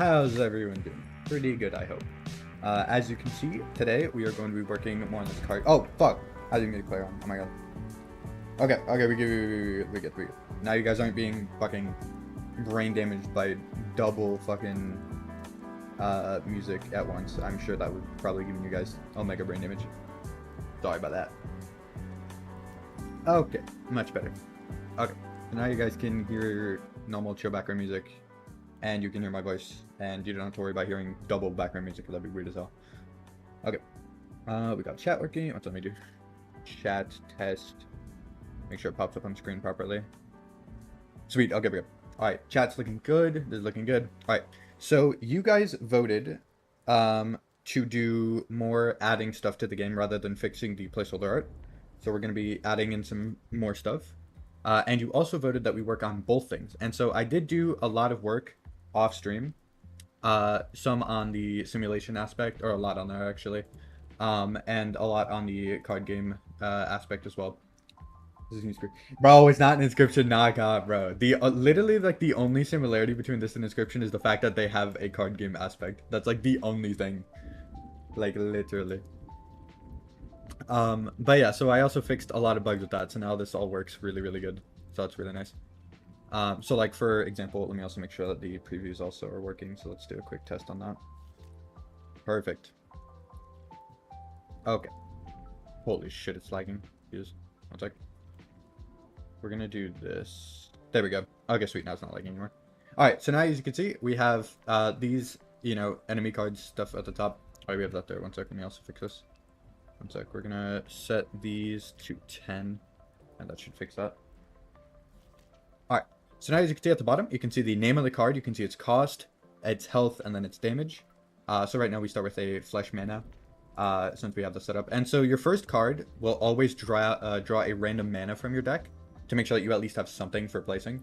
How's everyone doing? Pretty good, I hope. As you can see, today we are going to be working more on this card. Oh, fuck! I didn't get clear on. Oh my god. Okay, we get. Now you guys aren't being fucking brain damaged by double fucking music at once. I'm sure that would probably give you guys omega brain damage. Sorry about that. Okay, much better. Okay, so now you guys can hear normal chill background music. And you can hear my voice, and you don't have to worry about hearing double background music, because that'd be weird as hell. Okay. We got chat working. Let me do chat test. Make sure it pops up on screen properly. Sweet, okay, we go. Alright, chat's looking good. This is looking good. Alright, so you guys voted to do more adding stuff to the game rather than fixing the placeholder art. So we're going to be adding in some more stuff. And you also voted that we work on both things. And so I did do a lot of work off stream, some on the simulation aspect, or a lot on there actually, and a lot on the card game aspect as well. Bro, it's not an Inscription knockoff, bro. The literally like the only similarity between this and Inscription is the fact that they have a card game aspect. That's like the only thing, like literally. But yeah, so I also fixed a lot of bugs with that, so now this all works really good. So that's really nice. So like for example, let me also make sure that the previews also are working. So let's do a quick test on that. Perfect. Okay. Holy shit, it's lagging. Jeez. One sec. We're gonna do this. There we go. Okay, sweet. Now it's not lagging anymore. All right. So now as you can see, we have these, you know, enemy cards stuff at the top. All right, we have that there. One sec. Let me also fix this. One sec. We're gonna set these to 10, and that should fix that. All right. So now as you can see at the bottom, you can see the name of the card, you can see its cost, its health, and then its damage. So right now we start with a flesh mana, since we have this set up. And so your first card will always draw a random mana from your deck to make sure that you at least have something for placing.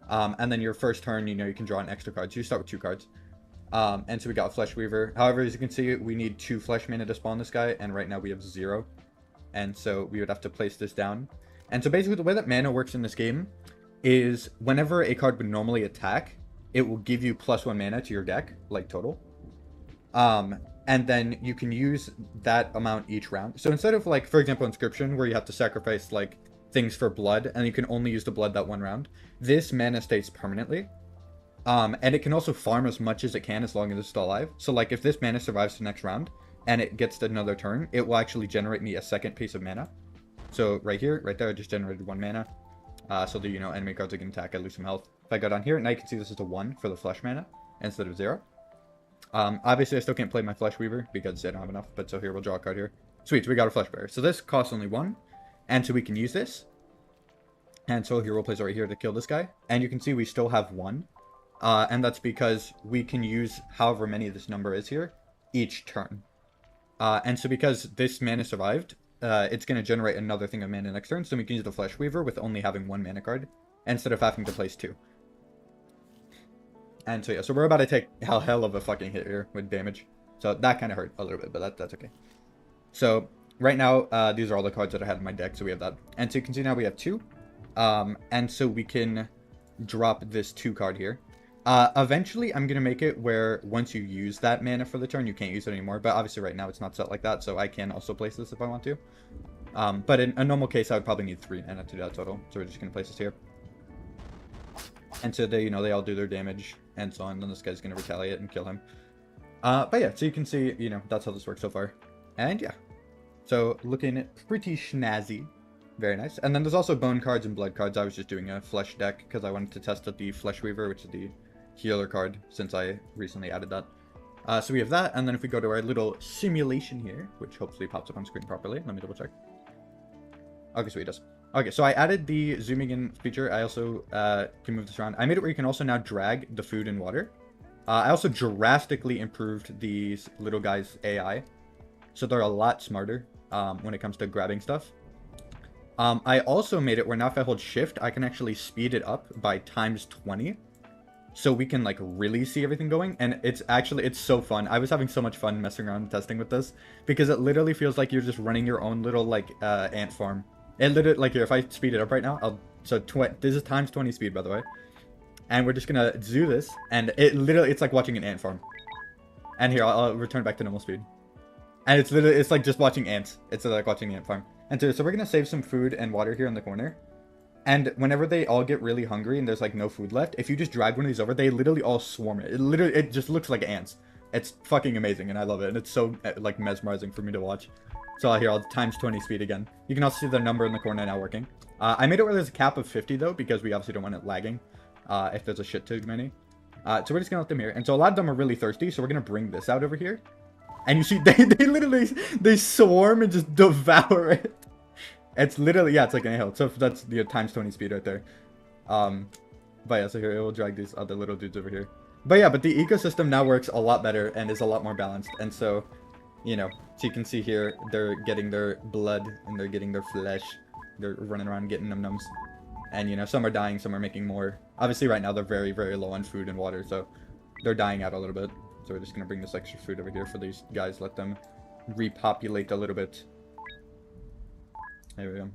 And then your first turn, you know, you can draw an extra card. So you start with 2 cards. And so we got Flesh Weaver. However, as you can see, we need 2 flesh mana to spawn this guy, and right now we have 0. And so we would have to place this down. And so basically the way that mana works in this game is whenever a card would normally attack, it will give you +1 mana to your deck, like total. And then you can use that amount each round. So instead of like, for example, Inscription, where you have to sacrifice like things for blood, and you can only use the blood that one round, this mana stays permanently. And it can also farm as much as it can as long as it's still alive. So like if this mana survives the next round and it gets to another turn, it will actually generate me a second piece of mana. So right here, right there, I just generated 1 mana. So the, you know, enemy cards that can attack, I lose some health. If I go down here, now you can see this is a 1 for the flesh mana instead of 0. Obviously I still can't play my Flesh Weaver because I don't have enough, but so here we'll draw a card here. Sweet, so we got a Flesh Bearer. So this costs only 1, and so we can use this. And so here we'll place it right here to kill this guy. And you can see we still have 1. And that's because we can use however many this number is here each turn. And so because this mana survived, it's going to generate another thing of mana next turn, so we can use the Flesh Weaver with only having 1 mana card, instead of having to place 2. And so yeah, so we're about to take a hell of a fucking hit here with damage. So that kind of hurt a little bit, but that's okay. So right now, these are all the cards that I had in my deck, so we have that. And so you can see now we have 2. And so we can drop this 2 card here. Eventually, I'm going to make it where once you use that mana for the turn, you can't use it anymore. But obviously right now it's not set like that, so I can also place this if I want to. But in a normal case, I would probably need 3 mana to do that total. So we're just going to place this here. And so they, you know, they all do their damage and so on. Then this guy's going to retaliate and kill him. But yeah, so you can see, you know, that's how this works so far. And yeah, so looking pretty snazzy. Very nice. And then there's also bone cards and blood cards. I was just doing a flesh deck because I wanted to test out the Flesh Weaver, which is the healer card, since I recently added that. So we have that, and then if we go to our little simulation here, which hopefully pops up on screen properly, let me double check. Okay, so it does. Okay, so I added the zooming in feature. I also can move this around. I made it where you can also now drag the food and water. I also drastically improved these little guys' AI, so they're a lot smarter when it comes to grabbing stuff. I also made it where now if I hold shift, I can actually speed it up by ×20. So we can like really see everything going, and it's so fun. I was having so much fun messing around and testing with this because it literally feels like you're just running your own little like ant farm. It literally, like here, if I speed it up right now, this is ×20 speed, by the way. And we're just gonna do this, and it's like watching an ant farm. And here, I'll return back to normal speed. And it's like just watching ants. It's like watching an ant farm. And so we're gonna save some food and water here in the corner. And whenever they all get really hungry and there's like no food left, if you just drag one of these over, they literally all swarm it. It just looks like ants. It's fucking amazing, and I love it. And it's so like mesmerizing for me to watch. So here, I'll times 20 speed again. You can also see the number in the corner now working. I made it where there's a cap of 50 though, because we obviously don't want it lagging if there's a shit too many. So we're just gonna let them here. And so a lot of them are really thirsty, so we're gonna bring this out over here. And you see, they literally, they swarm and just devour it. It's literally, yeah, it's like an hill. So that's the times 20 speed right there. But yeah, so here, it will drag these other little dudes over here. But yeah, but the ecosystem now works a lot better and is a lot more balanced. And so, you know, so you can see here, they're getting their blood and they're getting their flesh. They're running around getting num-nums. And, you know, some are dying, some are making more. Obviously, right now, they're very, very low on food and water, so they're dying out a little bit. So we're just going to bring this extra food over here for these guys, let them repopulate a little bit. There we go.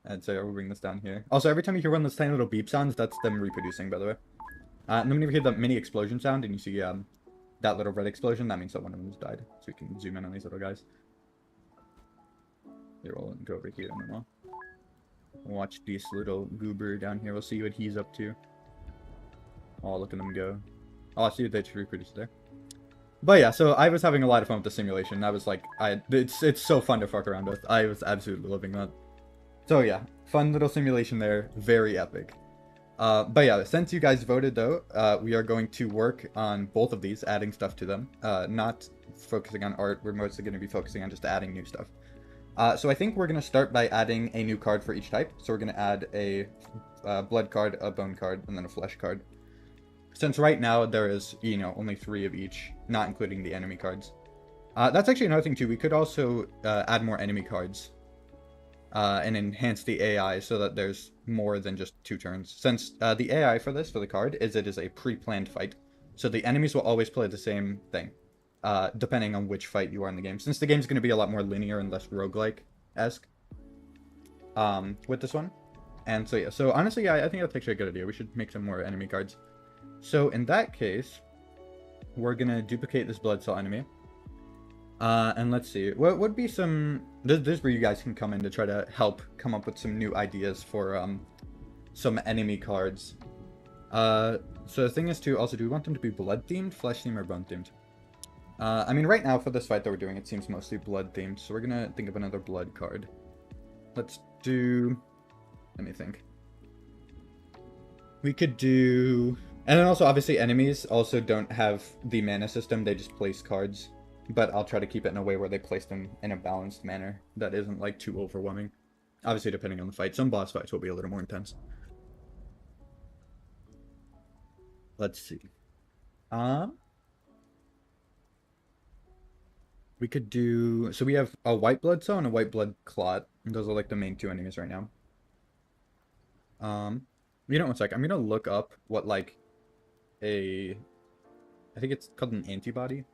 And so we'll bring this down here. Also, every time you hear one of those tiny little beep sounds, that's them reproducing, by the way. And then when you hear the mini explosion sound and you see that little red explosion, that means that one of them has died. So we can zoom in on these little guys. Here, we'll go over here and then we'll watch this little goober down here. We'll see what he's up to. Oh, look at them go. Oh, I see they just reproduced there. But yeah, so I was having a lot of fun with the simulation. I was like, it's so fun to fuck around with. I was absolutely loving that. So yeah, fun little simulation there. Very epic. But yeah, since you guys voted though, we are going to work on both of these, adding stuff to them. Not focusing on art. We're mostly going to be focusing on just adding new stuff. So I think we're going to start by adding a new card for each type. So we're going to add a blood card, a bone card, and then a flesh card. Since right now there is, you know, only 3 of each, not including the enemy cards. That's actually another thing too. We could also add more enemy cards and enhance the AI so that there's more than just 2 turns. Since the AI for the card, it is a pre-planned fight. So the enemies will always play the same thing, depending on which fight you are in the game. Since the game's going to be a lot more linear and less roguelike-esque with this one. And so yeah, so honestly, yeah, I think that's actually a good idea. We should make some more enemy cards. So in that case, we're gonna duplicate this Bloodsaw enemy. And let's see, what would be some... This is where you guys can come in to try to help come up with some new ideas for some enemy cards. So the thing is to also, do we want them to be blood-themed, flesh-themed, or bone-themed? I mean, right now for this fight that we're doing, it seems mostly blood-themed, so we're gonna think of another blood card. Let's do... Let me think. We could do... And then also, obviously, enemies also don't have the mana system. They just place cards. But I'll try to keep it in a way where they place them in a balanced manner that isn't, like, too overwhelming. Obviously, depending on the fight. Some boss fights will be a little more intense. Let's see. We could do... So we have a white Bloodsaw and a white blood clot. Those are, like, the main 2 enemies right now. You know, one sec. I'm gonna look up what, like... I think it's called an antibody.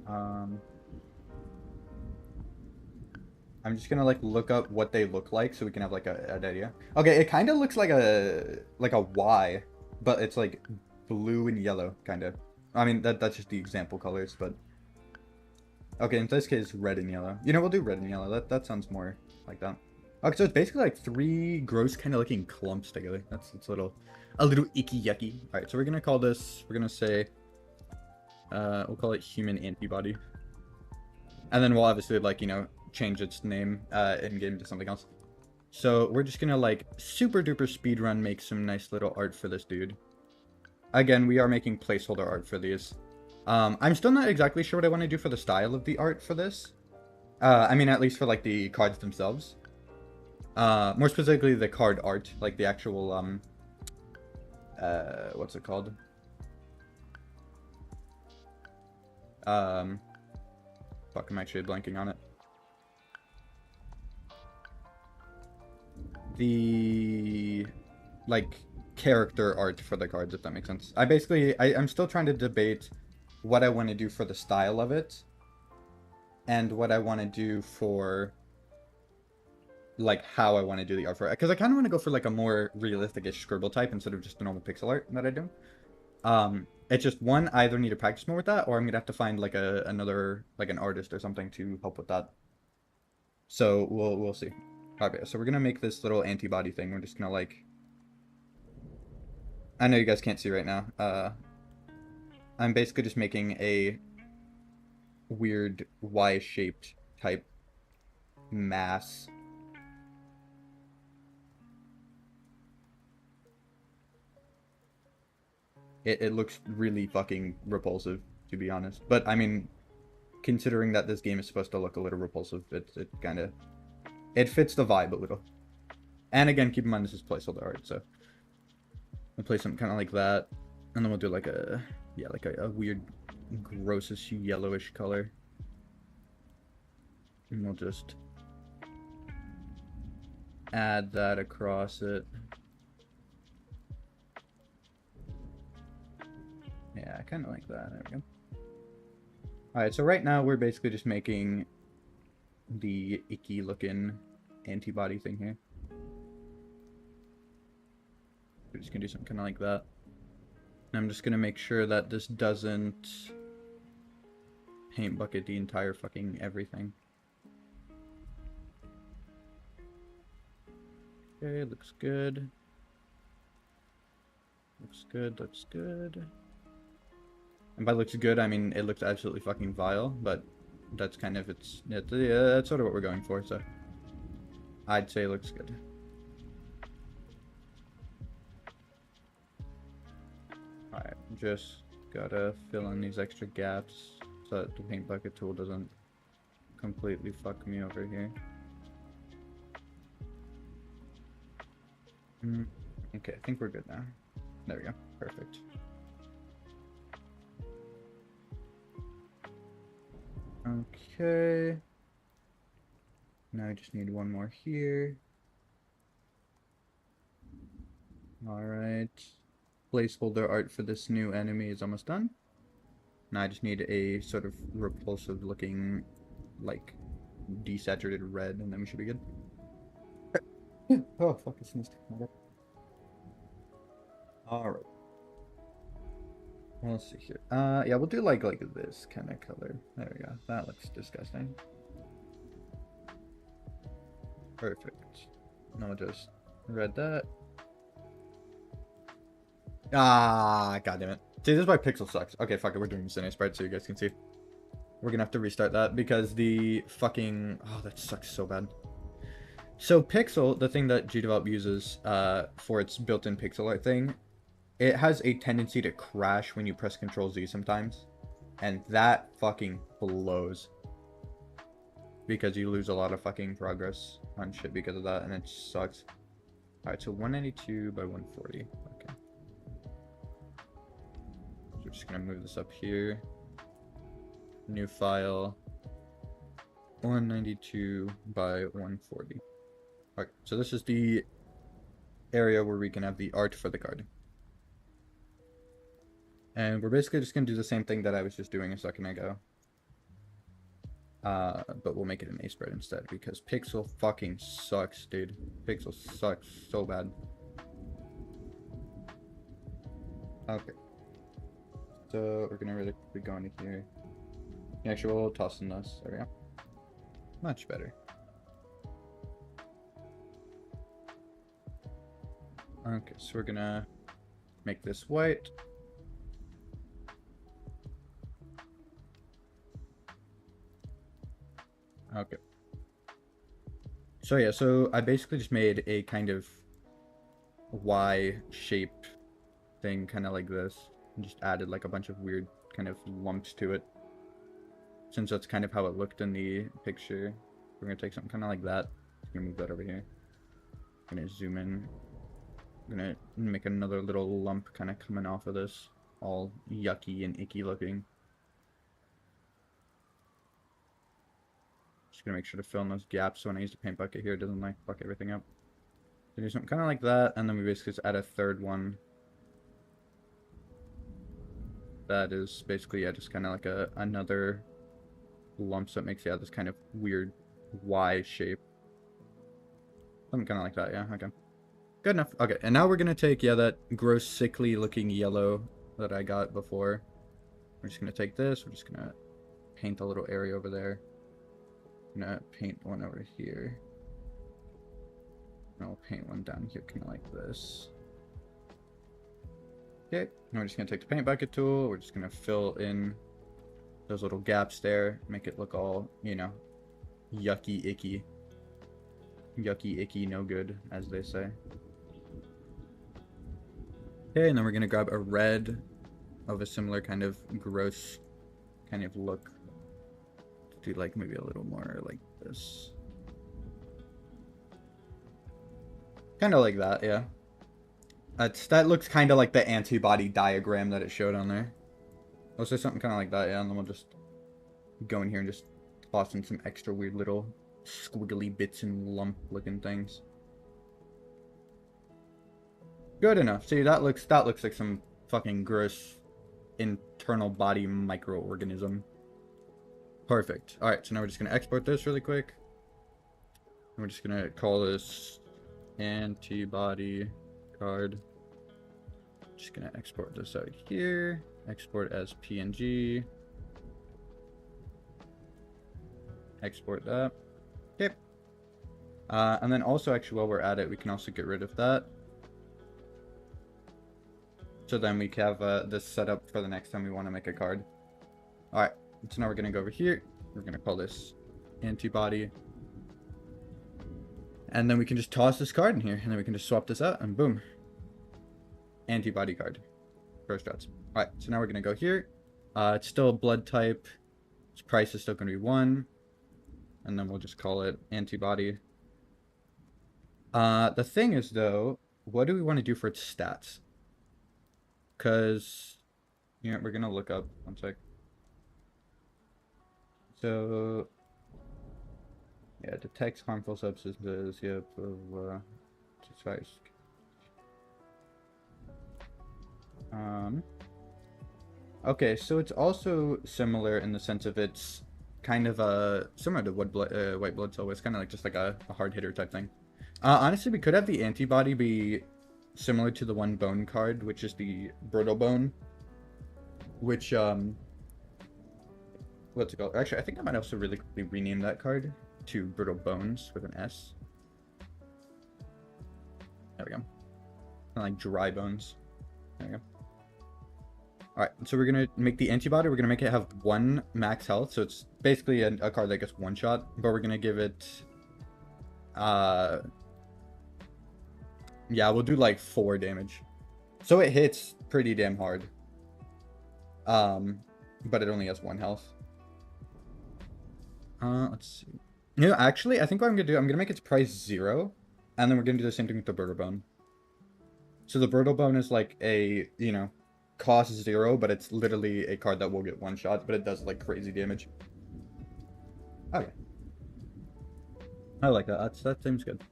I'm just gonna like look up what they look like so we can have like an idea. Okay, it kind of looks like a Y, but it's like blue and yellow kind of. I mean that's just the example colors, but okay, in this case red and yellow. You know, we'll do red and yellow. That sounds more like that. Okay, so it's basically like 3 gross kind of looking clumps together. That's a little icky yucky. All right, so we're gonna call this. We're gonna say, we'll call it human antibody, and then we'll obviously like, you know, change its name in game to something else. So we're just gonna like super duper speed run make some nice little art for this dude. Again, we are making placeholder art for these. I'm still not exactly sure what I want to do for the style of the art for this. I mean, at least for like the cards themselves. More specifically the card art, like the actual, what's it called? Fuck, I'm actually blanking on it. The, like, character art for the cards, if that makes sense. I'm still trying to debate what I want to do for the style of it, and what I want to do for like how I want to do the art for it, because I kind of want to go for like a more realistic-ish scribble type instead of just the normal pixel art that I do. It's just one, I either need to practice more with that, or I'm gonna have to find like another like an artist or something to help with that. So we'll see. Okay, so we're gonna make this little antibody thing. We're just gonna like, I know you guys can't see right now. I'm basically just making a weird Y-shaped type mass. It looks really fucking repulsive, to be honest. But I mean, considering that this game is supposed to look a little repulsive, it kind of, it fits the vibe a little. And again, keep in mind this is placeholder art, so we'll play something kind of like that, and then we'll do like a, yeah, like a weird, grossish yellowish color, and we'll just add that across it. Yeah, I kind of like that. There we go. Alright, so right now we're basically just making the icky looking antibody thing here. We're just gonna do something kind of like that. And I'm just gonna make sure that this doesn't paint bucket the entire fucking everything. Okay, looks good. Looks good, looks good. And by looks good, I mean it looks absolutely fucking vile, but that's kind of yeah, that's sort of what we're going for, so I'd say it looks good. Alright, just gotta fill in these extra gaps so that the paint bucket tool doesn't completely fuck me over here. Okay, I think we're good now. There we go. Perfect. Okay. Now I just need one more here. Alright. Placeholder art for this new enemy is almost done. Now I just need a sort of repulsive looking, like, desaturated red, and then we should be good. Oh, fuck, I sneezed. Alright. Let's see here. Yeah, we'll do like this kind of color. There we go. That looks disgusting. Perfect. Now we'll just red that. Ah, god damn it. See, this is why Pixel sucks. Okay, fuck it. We're doing this in a spread so you guys can see. We're gonna have to restart that because the fucking... Oh, that sucks so bad. So Pixel, the thing that GDevelop uses for its built-in pixel art thing, it has a tendency to crash when you press Control Z sometimes. And that fucking blows. Because you lose a lot of fucking progress on shit because of that, and it sucks. Alright, so 192 by 140. Okay. So we're just gonna move this up here. New file. 192 by 140. Alright, so this is the area where we can have the art for the card. And we're basically just gonna do the same thing that I was just doing a second ago. But we'll make it an A spread instead because Pixel fucking sucks, dude. Pixel sucks so bad. Okay. So we're gonna really quickly go into here. Actually, we'll toss in this. There we go. Much better. Okay, so we're gonna make this white. Okay. So yeah, so I basically just made a kind of Y-shaped thing, kind of like this, and just added like a bunch of weird kind of lumps to it. Since that's kind of how it looked in the picture, we're gonna take something kind of like that. I'm gonna move that over here. I'm gonna zoom in. I'm gonna make another little lump kind of coming off of this, all yucky and icky looking. Just gonna make sure to fill in those gaps so when I use the paint bucket here, it doesn't like fuck everything up. So do something kind of like that, and then we basically just add a third one. That is basically, yeah, just kind of like another lump, so it makes, yeah, this kind of weird Y shape. Something kind of like that, yeah, okay. Good enough. Okay, and now we're gonna take, yeah, that gross, sickly looking yellow that I got before. We're just gonna take this, we're just gonna paint a little area over there. I'm gonna paint one over here. And I'll paint one down here, kind of like this. Okay, and we're just gonna take the paint bucket tool, we're just gonna fill in those little gaps there, make it look all, you know, yucky, icky. Yucky, icky, no good, as they say. Okay, and then we're gonna grab a red of a similar kind of gross kind of look. Do like maybe a little more like this. Kind of like that, yeah. That looks kind of like the antibody diagram that it showed on there. Let's say something kind of like that, yeah, and then we'll just go in here and just toss in some extra weird little squiggly bits and lump looking things. Good enough. See, that looks like some fucking gross internal body microorganism. Perfect. Alright, so now we're just gonna export this really quick. And we're just gonna call this antibody card. Just gonna export this out here. Export as PNG. Export that. Okay. And then also, actually, while we're at it, we can also get rid of that. So then we have this set up for the next time we want to make a card. Alright, so now we're going to go over here. We're going to call this antibody. And then we can just toss this card in here. And then we can just swap this out and boom. Antibody card. First shots. Alright, so now we're going to go here. It's still a blood type. Its price is still going to be 1. And then we'll just call it antibody. The thing is, though, what do we want to do for its stats? Because, you know, we're going to look up. One sec. So, yeah, detects harmful substances. Yep. Okay, so it's also similar in the sense of it's kind of similar to white blood cell. It's kind of like just like a hard hitter type thing. Honestly, we could have the antibody be similar to the one bone card, which is the brittle bone, which what's it called? Actually, I think I might also really quickly rename that card to brittle bones with an S. There we go. Kind of like dry bones. There we go. Alright, so we're gonna make the antibody. We're gonna make it have 1 max health, so it's basically a card that gets 1 shot, but we're gonna give it yeah, we'll do like 4 damage. So it hits pretty damn hard. But it only has 1 health. Let's see. You know, actually, I think what I'm gonna do, I'm gonna make its price 0, and then we're gonna do the same thing with the brittle bone. So the brittle bone is like a, you know, cost 0, but it's literally a card that will get 1 shot, but it does like crazy damage. Okay. I like that. That seems good.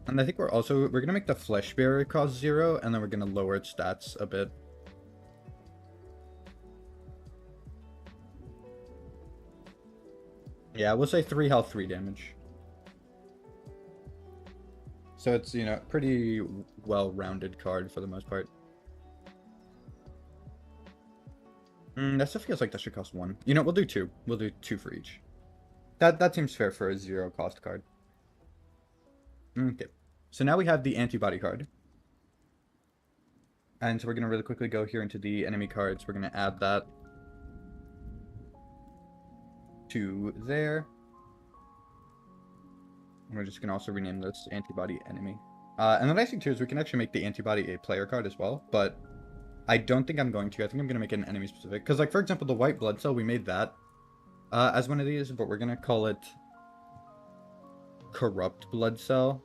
And I think we're gonna make the flesh bearer cost 0, and then we're gonna lower its stats a bit. Yeah, we'll say 3 health, 3 damage. So it's, you know, pretty well-rounded card for the most part. That still feels like that should cost 1. You know, we'll do 2. We'll do 2 for each. That seems fair for a 0 cost card. Okay. So now we have the antibody card. And so we're going to really quickly go here into the enemy cards. We're going to add that to there. And we're just going to also rename this antibody enemy. And the nice thing too is we can actually make the antibody a player card as well, but I don't think I'm going to. I think I'm going to make it an enemy specific. Because, like, for example, the white blood cell, we made that as one of these, but we're going to call it corrupt blood cell,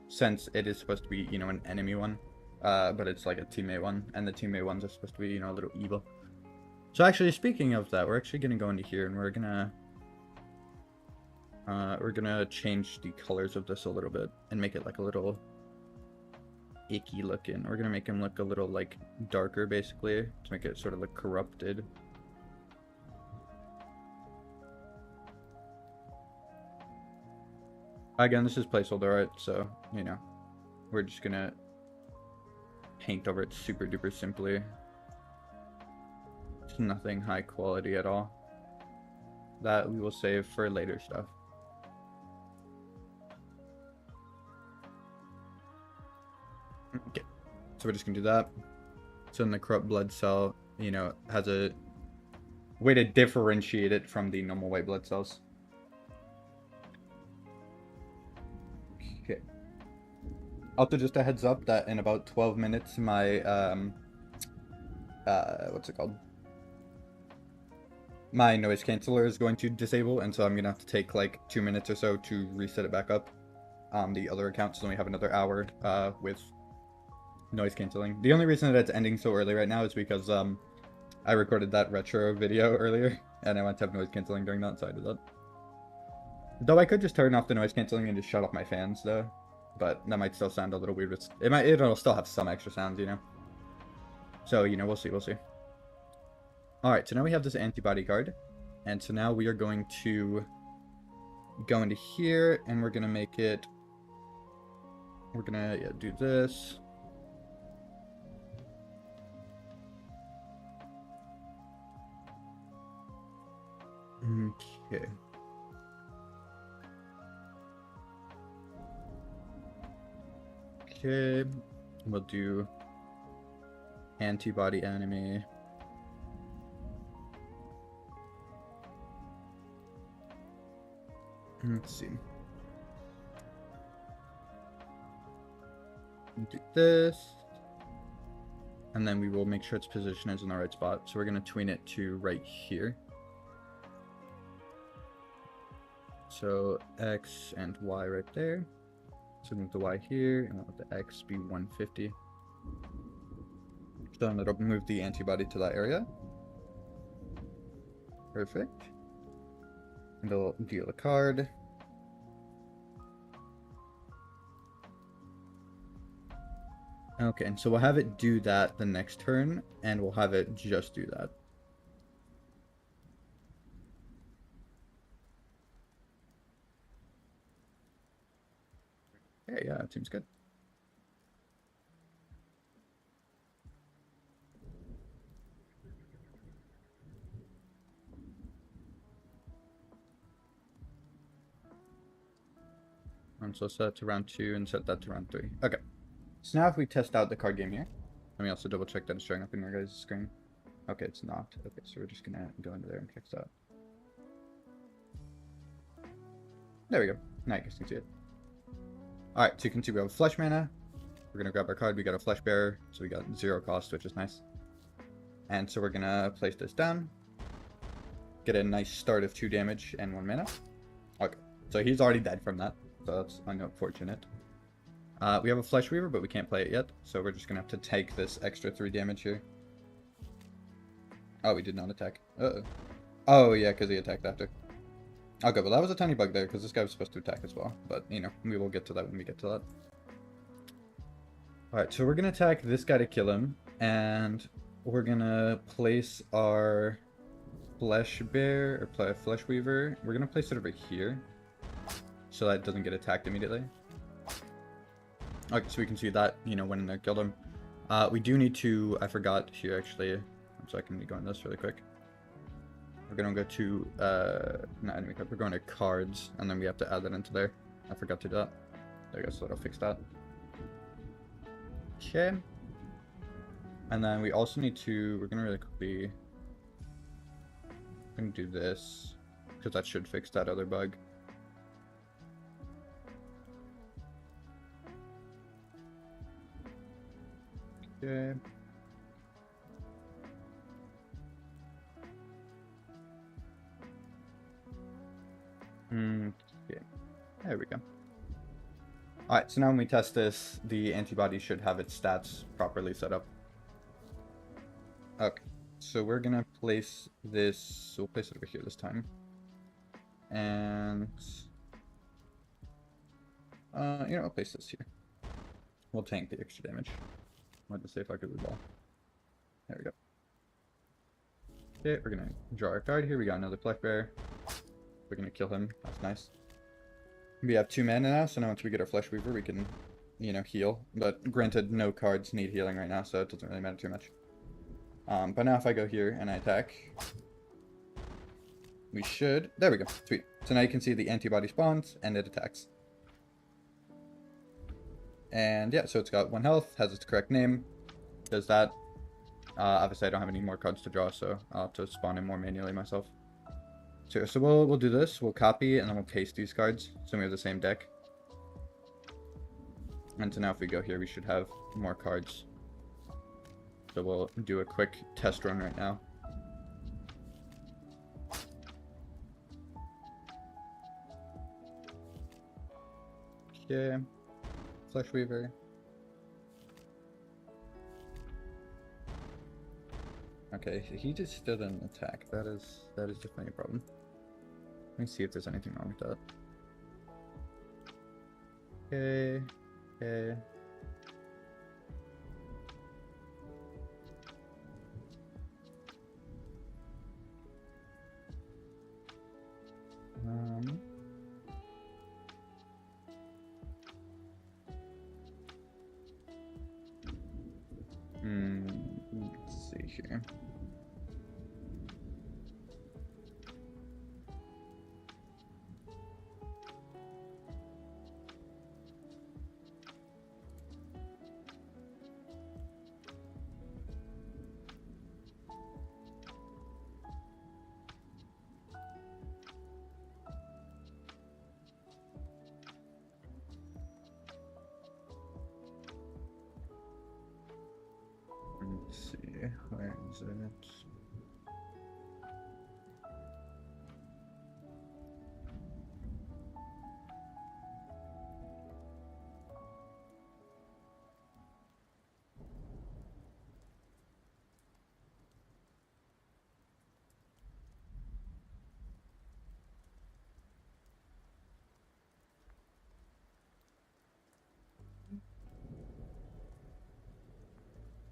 since it is supposed to be, you know, an enemy one. But it's like a teammate one, and the teammate ones are supposed to be, you know, a little evil. So actually, speaking of that, we're actually going to go into here, and we're gonna change the colors of this a little bit and make it like a little icky looking. We're gonna make him look a little like darker, basically, to make it sort of look corrupted. Again, this is placeholder art, so, you know, we're just gonna paint over it super duper simply. It's nothing high quality at all. That we will save for later stuff. Okay, so we're just gonna do that. So then the corrupt blood cell, you know, has a way to differentiate it from the normal white blood cells. Okay. Also, just a heads up that in about 12 minutes, my what's it called? My noise canceller is going to disable, and so I'm gonna have to take like 2 minutes or so to reset it back up on the other account. So then we have another hour with noise canceling. The only reason that it's ending so early right now is because I recorded that retro video earlier, and I want to have noise canceling during that, so I did that. Though I could just turn off the noise canceling and just shut off my fans, though. But that might still sound a little weird. It'll still have some extra sounds, you know. So, you know, we'll see, we'll see. Alright, so now we have this antibody card. And so now we are going to go into here, and we're going to make it... We're going to do this. Okay. Okay. We'll do antibody enemy. Let's see. Do this. And then we will make sure its position is in the right spot. So we're going to tween it to right here. So X and Y right there. So move the Y here, and let the X be 150. So then it'll move the antibody to that area. Perfect. And it'll deal a card. Okay, and so we'll have it do that the next turn, and we'll have it just do that. Okay, yeah, that seems good. And so set to round 2 and set that to round 3. Okay. So now if we test out the card game here, let me also double check that it's showing up in your guys' screen. Okay, it's not. Okay, so we're just gonna go into there and fix that. There we go. Now you guys can see it. Alright, so you can see we have a flesh mana. We're gonna grab our card. We got a flesh bearer, so we got 0 cost, which is nice. And so we're gonna place this down. Get a nice start of 2 damage and 1 mana. Okay, so he's already dead from that, so that's unfortunate. We have a Flesh Weaver, but we can't play it yet, so we're just gonna have to take this extra 3 damage here. Oh, we did not attack. Uh-oh. Oh, yeah, because he attacked after. Okay, well, that was a tiny bug there, because this guy was supposed to attack as well. But, you know, we will get to that when we get to that. Alright, so we're gonna attack this guy to kill him, and we're gonna place our Flesh Bear, or Flesh Weaver. We're gonna place it over here, so that it doesn't get attacked immediately. Okay, so we can see that, you know, when they killed him. We do need to, I forgot here actually, so I can go on this really quick. We're gonna go to, not enemy card, we're going to cards, and then we have to add that into there. I forgot to do that. There we go, so that'll fix that. Okay. And then we also need to, we're gonna really quickly, I'm gonna do this, because that should fix that other bug. Okay. Okay. There we go. Alright, so now when we test this, the antibody should have its stats properly set up. Okay, so we're gonna place this, we'll place it over here this time. And, you know, I'll place this here. We'll tank the extra damage. I wanted to say if I could read ball. There we go. Okay, we're gonna draw our card here. We got another Flesh Bear. We're gonna kill him. That's nice. We have 2 mana now, so now once we get our Flesh Weaver, we can, you know, heal. But granted, no cards need healing right now, so it doesn't really matter too much. But now if I go here and I attack, we should... There we go. Sweet. So now you can see the antibody spawns, and it attacks. And yeah, so it's got 1 health, has its correct name, does that. Obviously I don't have any more cards to draw, so I'll have to spawn in more manually myself. So we'll do this, we'll copy, and then we'll paste these cards, so we have the same deck. And so now if we go here, we should have more cards. So we'll do a quick test run right now. Okay. Flesh Weaver. Okay, he just still didn't attack. That is definitely a problem. Let me see if there's anything wrong with that. Okay. Okay. Let's see here. Let's see, where is it?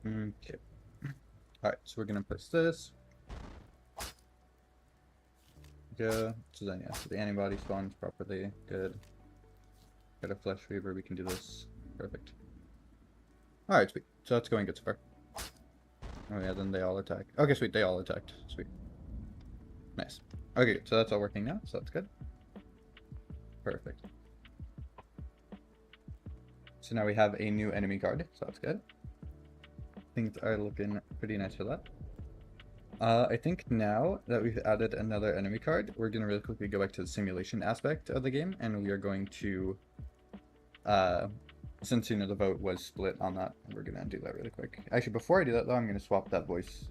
Okay. Alright, so we're gonna place this. Go. So then, yeah, so the antibody spawns properly. Good. Got a Flesh Weaver, we can do this. Perfect. Alright, sweet. So that's going good so far. Oh yeah, then they all attack. Okay, sweet, they all attacked. Sweet. Nice. Okay, so that's all working now, so that's good. Perfect. So now we have a new enemy card, so that's good. Things are looking pretty nice for that. I think now that we've added another enemy card, we're going to really quickly go back to the simulation aspect of the game, and we are going to, since, you know, the vote was split on that, we're going to do that really quick. Actually, before I do that, though, I'm going to swap that voice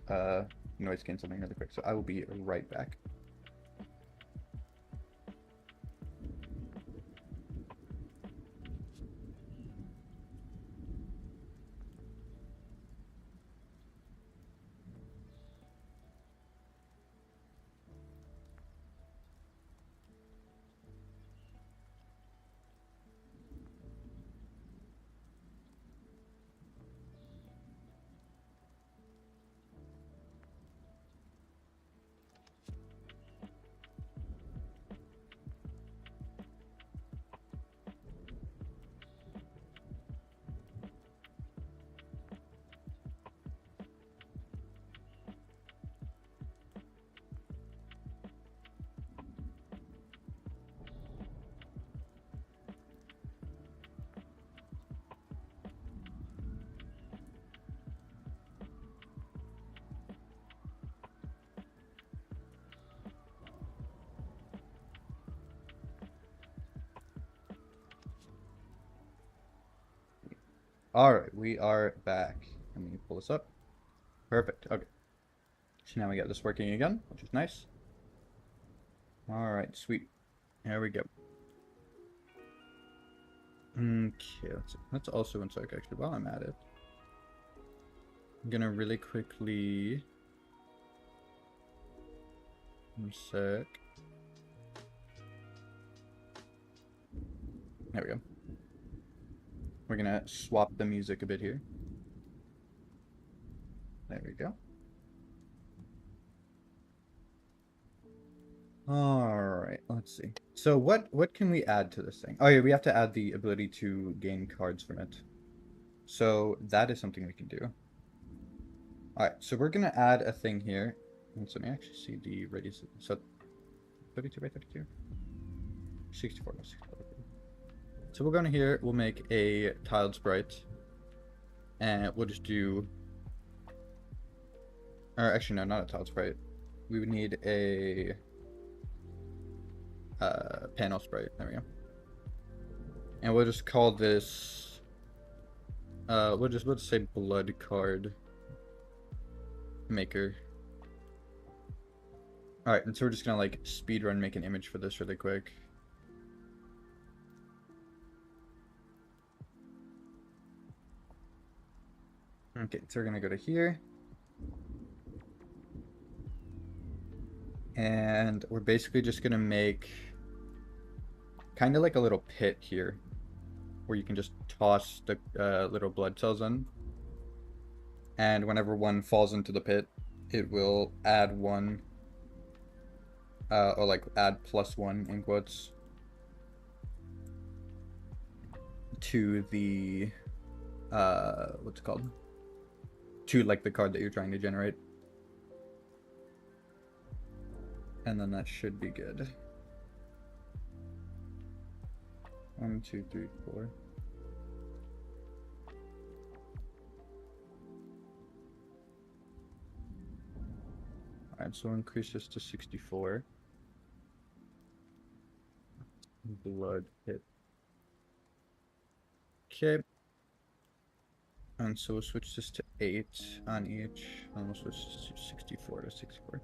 noise canceling really quick, so I will be right back. Alright, we are back. Let me pull this up. Perfect, okay. So now we got this working again, which is nice. Alright, sweet. Here we go. Okay, let's also insert actually while I'm at it. I'm gonna really quickly insert. There we go. We're gonna swap the music a bit here. There we go. Alright, let's see. So what can we add to this thing? Oh yeah, we have to add the ability to gain cards from it. So that is something we can do. Alright, so we're gonna add a thing here. And so let me actually see the radius. So 32 by 32? 64 by 64. So we'll go in here, we'll make a tiled sprite. And we'll just do... Or actually, no, not a tiled sprite. We would need a panel sprite. There we go. And we'll just call this... we'll just say blood card maker. Alright, and so we're just gonna like speedrun make an image for this really quick. Okay, so we're gonna go to here. And we're basically just gonna make kind of like a little pit here where you can just toss the little blood cells in. And whenever one falls into the pit, it will add one, or like add +1 in quotes to the, what's it called? To like the card that you're trying to generate. And then that should be good. 1, 2, 3, 4. Alright, so we'll increase this to 64. Blood hit. Okay. And so we'll switch this to 8 on each. And we'll switch this to 64 to 64.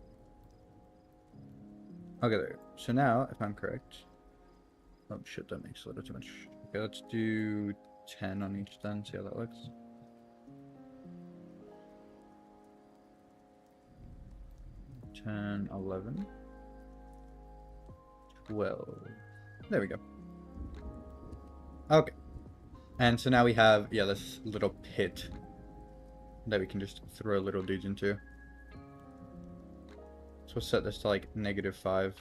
Okay, there. So now, if I'm correct... Oh shit, that makes a little too much. Okay, let's do 10 on each then, see how that looks. $10, $11, $12. There we go. Okay. And so now we have, yeah, this little pit that we can just throw little dudes into. So we'll set this to like -5.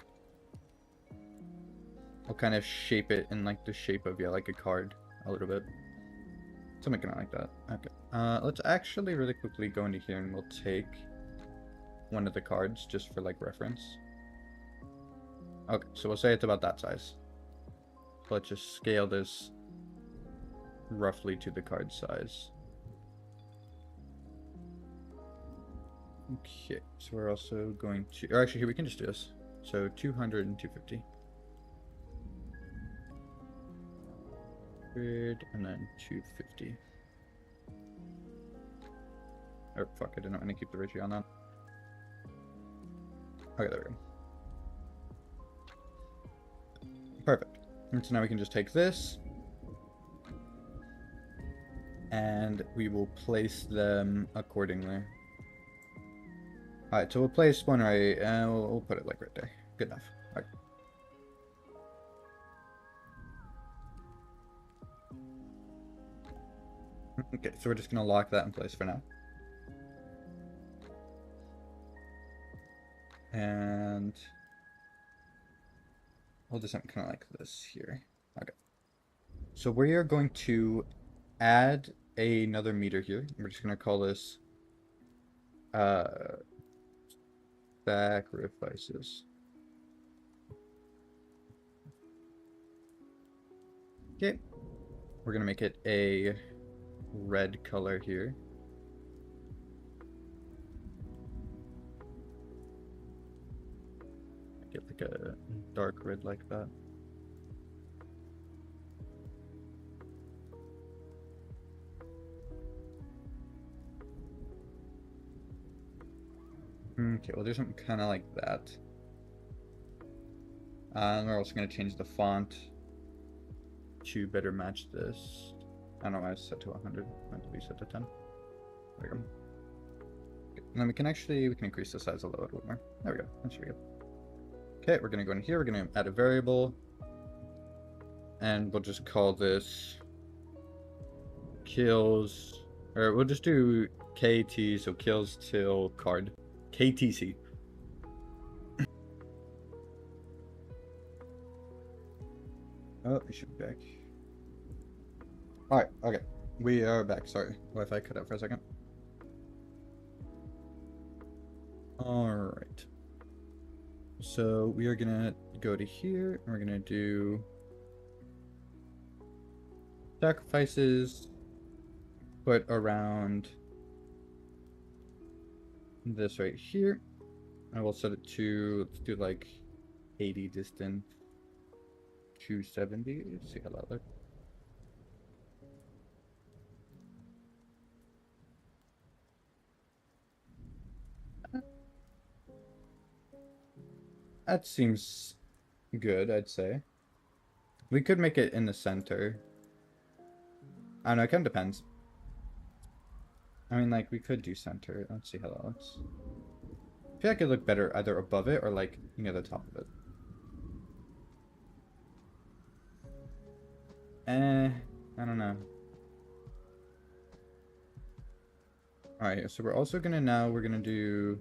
I'll kind of shape it in like the shape of, yeah, like a card a little bit. So making it like that. Okay. Let's actually really quickly go into here and we'll take one of the cards just for like reference. Okay, so we'll say it's about that size. So let's just scale this roughly to the card size. Okay, so we're also going to, or actually here we can just do this. So 200 and 250. And then 250. Oh fuck, I didn't want to keep the ratio on that. Okay, there we go. Perfect. And so now we can just take this and we will place them accordingly. Alright, so we'll place one right, and we'll put it like right there. Good enough. Alright. Okay, so we're just gonna lock that in place for now. And we'll do something kind of like this here. Okay. So we are going to add another meter here. We're just gonna call this sacrifices. Okay. We're gonna make it a red color here. Get like a dark red like that. Okay, we'll do something kind of like that. And we're also going to change the font to better match this. I don't know why it's set to 100. Meant to be set to 10. There we go. Okay, and then we can increase the size a little bit more. There we go. That should be good. Okay, we're going to go in here. We're going to add a variable. And we'll just call this kills. Or we'll just do KT, so kills till card. KTC. we should be back. Alright, okay. We are back. Sorry, Wi-Fi cut out for a second. Alright. So we are gonna go to here, and we're gonna do sacrifices, put around this right here. I will set it to, let's do like 80 distance, 270. Let's see how that looks. That seems good, I'd say. We could make it in the center. I don't know, it kind of depends. I mean, like, we could do center. Let's see how that looks. I feel like it look better either above it or, like, near the top of it. I don't know. Alright, so we're also gonna we're gonna do...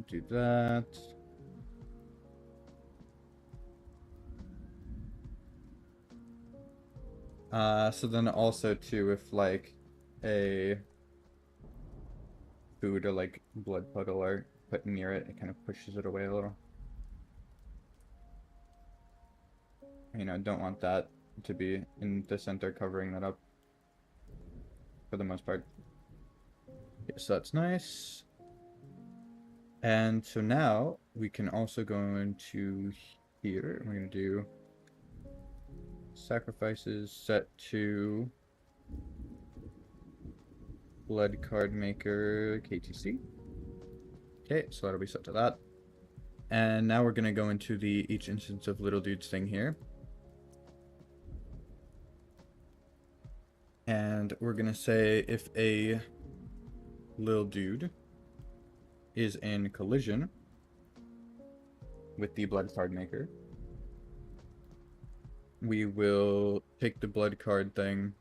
Do that. So then also too, if like a food or like blood puddle are put near it, it kind of pushes it away a little. You know, don't want that to be in the center covering that up for the most part. Okay, so that's nice. And so now we can also go into here. We're going to do sacrifices set to blood card maker KTC. Okay, so that'll be set to that. And now we're going to go into the each instance of little dude's thing here. And we're going to say if a little dude is in collision with the blood card maker, we will take the blood card thing,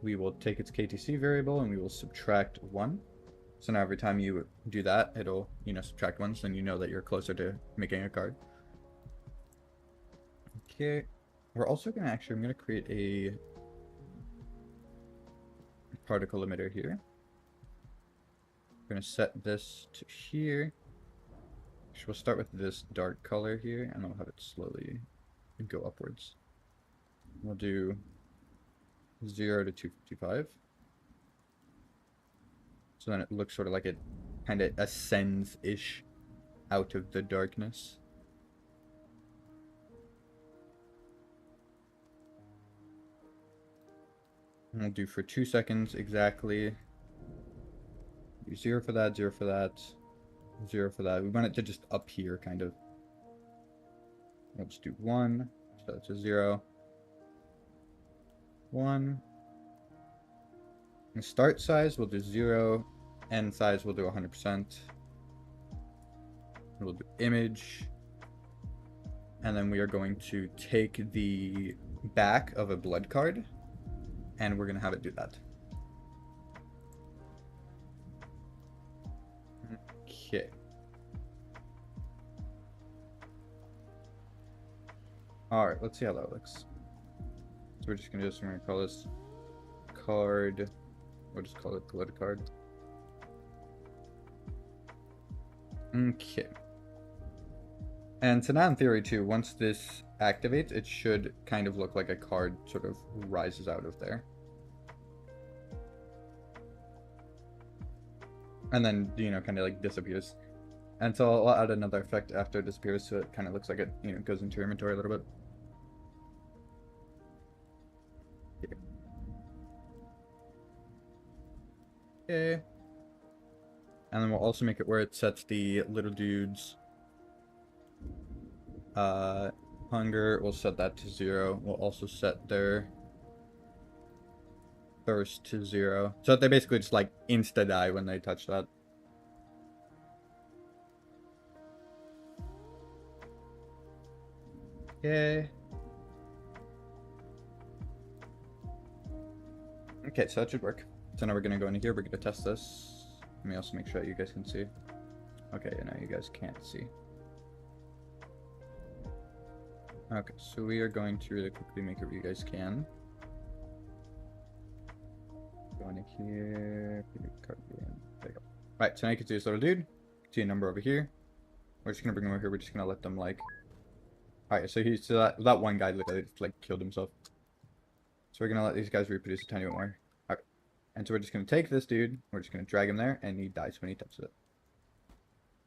we will take its KTC variable, and we will subtract 1. So now every time you do that, it'll, you know, subtract 1, so then you know that you're closer to making a card. Okay, we're also gonna I'm gonna create a particle emitter here. We're gonna set this to here. So we'll start with this dark color here, and I'll have it slowly go upwards. We'll do 0 to 255. So then it looks sort of like it kind of ascends-ish out of the darkness. And we'll do for 2 seconds exactly. Do 0 for that, 0 for that, 0 for that. We want it to just appear, kind of. We'll just do 1, so that's a 0. 1. And start size, we'll do 0. End size, we'll do 100%. We'll do image. And then we are going to take the back of a blood card, and we're going to have it do that. Okay. Alright, let's see how that looks. So we're just going to do this. We're going to call this card. We'll just call it blood card. Okay. And so now in theory too, once this activates, it should kind of look like a card sort of rises out of there. And then, you know, kind of like disappears. And so I'll add another effect after it disappears, so it kind of looks like it, you know, goes into your inventory a little bit. Okay. And then we'll also make it where it sets the little dude's hunger. We'll set that to 0. We'll also set their thirst to 0. So they basically just like insta die when they touch that. Okay. Okay, so that should work. So now we're gonna go into here, we're gonna test this. Let me also make sure that you guys can see. Okay, now you guys can't see. Okay, so we are going to really quickly make it where you guys can. Going to here. There you go. Right, so now you can see this little dude. See a number over here. We're just gonna bring him over here. We're just gonna let them like. Alright, so that one guy literally just like killed himself. So we're gonna let these guys reproduce a tiny bit more. Alright. And so we're just gonna take this dude, we're just gonna drag him there, and he dies when he touches it.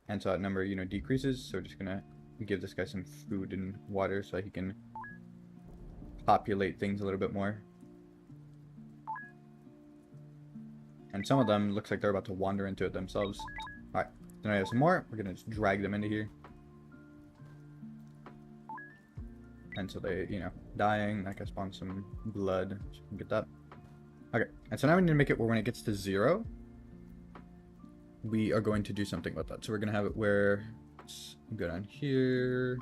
And so that number, you know, decreases, so we're just gonna give this guy some food and water so he can populate things a little bit more. And some of them looks like they're about to wander into it themselves. Alright, so now we have some more, we're gonna just drag them into here. And so they, you know, dying, that guy spawns some blood, so we can get that. Okay, and so now we need to make it where when it gets to 0, we are going to do something about that. So we're going to have it where, let's go down here,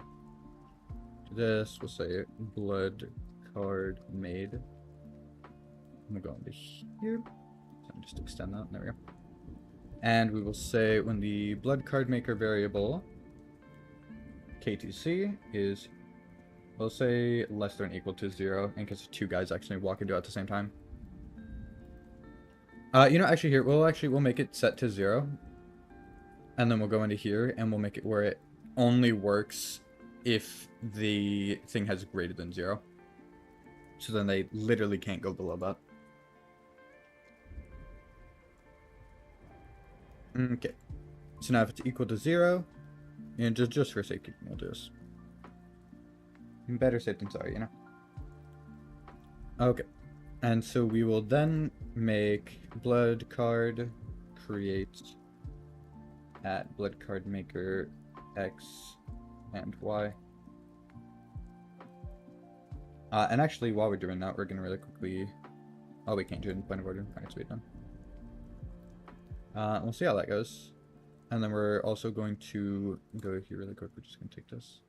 to this, we'll say blood card made. I'm going to go into here, so just extend that, there we go. And we will say when the blood card maker variable, KTC, is, we'll say less than or equal to 0, in case 2 guys actually walk into it at the same time. You know, actually here, we'll make it set to 0. And then we'll go into here and we'll make it where it only works if the thing has greater than 0. So then they literally can't go below that. Okay. So now if it's equal to 0, and just for safety, we'll do this. Better safe than sorry, you know? Okay. And so we will then make blood card create at blood card maker X and Y. And actually, while we're doing that, we're gonna really quickly. Oh, we can't do it in point of order. Alright, sweet done. We'll see how that goes. And then we're also going to go here really quick. We're just gonna take this.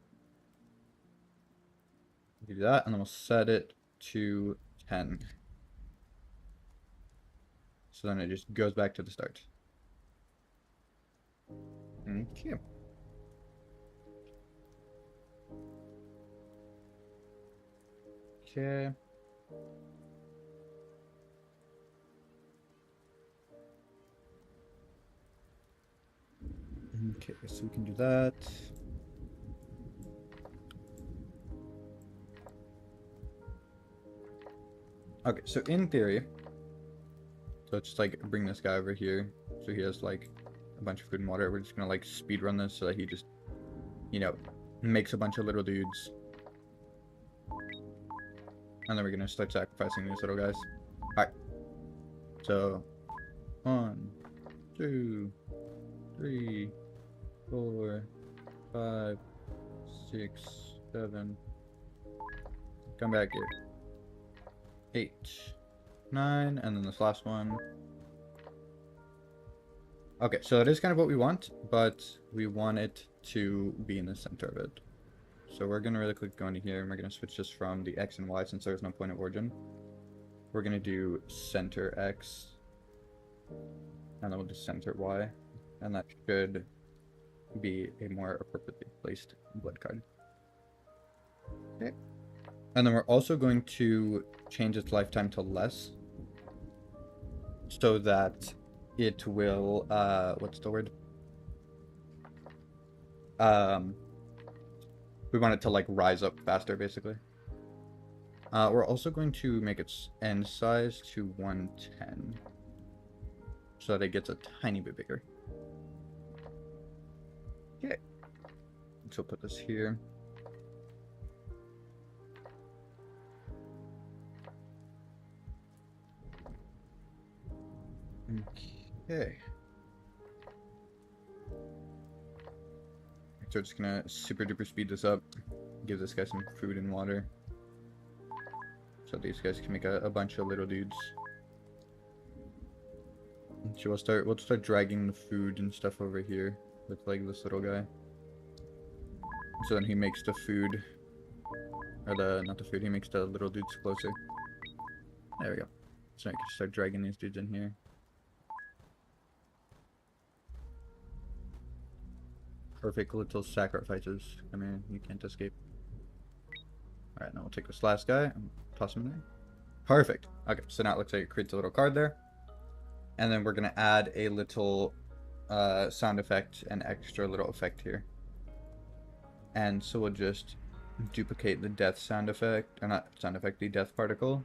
Do that, and then we'll set it to 10. So then it just goes back to the start. Okay. Okay. Okay, so we can do that. Okay, so in theory, so let's just like bring this guy over here, so he has like a bunch of food and water. We're just gonna like speed run this so that he just, you know, makes a bunch of little dudes. And then we're gonna start sacrificing these little guys. Alright. So 1, 2, 3, 4, 5, 6, 7. Come back here. 8, 9, and then this last one. Okay, so it is kind of what we want, but we want it to be in the center of it. So we're going to really quick go into here, and we're going to switch this from the X and Y since there's no point of origin. We're going to do center X, and then we'll do center Y, and that should be a more appropriately placed blood card. Okay. And then we're also going to change its lifetime to less, so that it will, what's the word? We want it to like rise up faster, basically. We're also going to make its end size to 110, so that it gets a tiny bit bigger. Okay, so put this here. Okay. So we're just gonna super duper speed this up. Give this guy some food and water. So these guys can make a bunch of little dudes. So we'll start dragging the food and stuff over here with like this little guy. So then he makes the food, or not the food, he makes the little dudes closer. There we go. So I can start dragging these dudes in here. Perfect little sacrifices. I mean, you can't escape. Alright, now we'll take this last guy and toss him in there. Perfect. Okay, so now it looks like it creates a little card there. And then we're going to add a little sound effect, an extra little effect here. And so we'll just duplicate the death sound effect, or not sound effect, the death particle.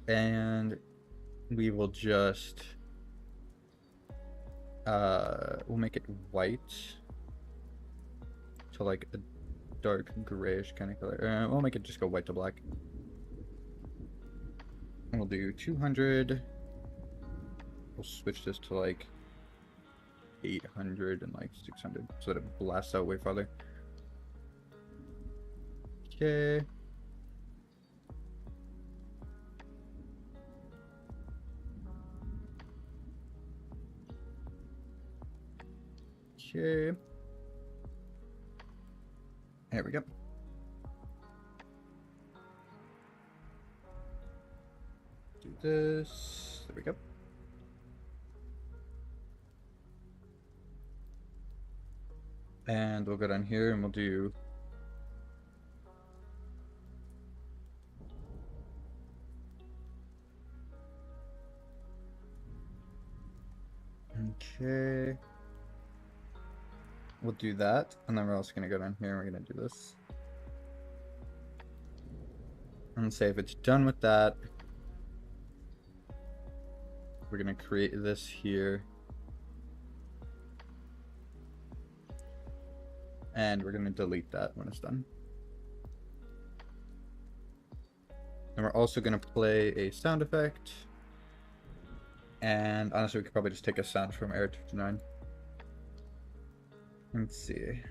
And we will just, we'll make it white to like a dark grayish kind of color. We'll make it just go white to black. And we'll do 200. We'll switch this to like 800 and like 600 so that it blasts out way farther. Okay. Okay. There we go. Do this. There we go. And we'll go down here and we'll do okay. We'll do that, and then we're also gonna go down here and we're gonna do this. And say if it's done with that, we're gonna create this here. And we're going to delete that when it's done. And we're also going to play a sound effect. And honestly, we could probably just take a sound from Area 59. Let's see.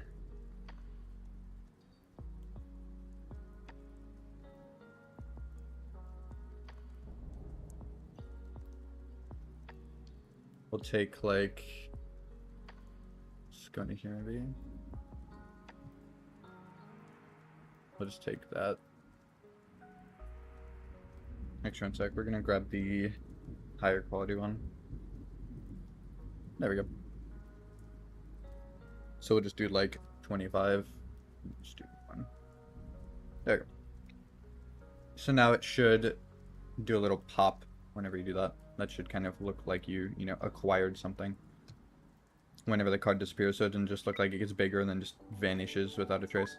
We'll take like... Let's go into here maybe. We'll just take that. Actually, one sec. We're gonna grab the higher quality one. There we go. So we'll just do like 25. Just do one. There we go. So now it should do a little pop whenever you do that. That should kind of look like you know, acquired something. Whenever the card disappears, so it doesn't just look like it gets bigger and then just vanishes without a trace.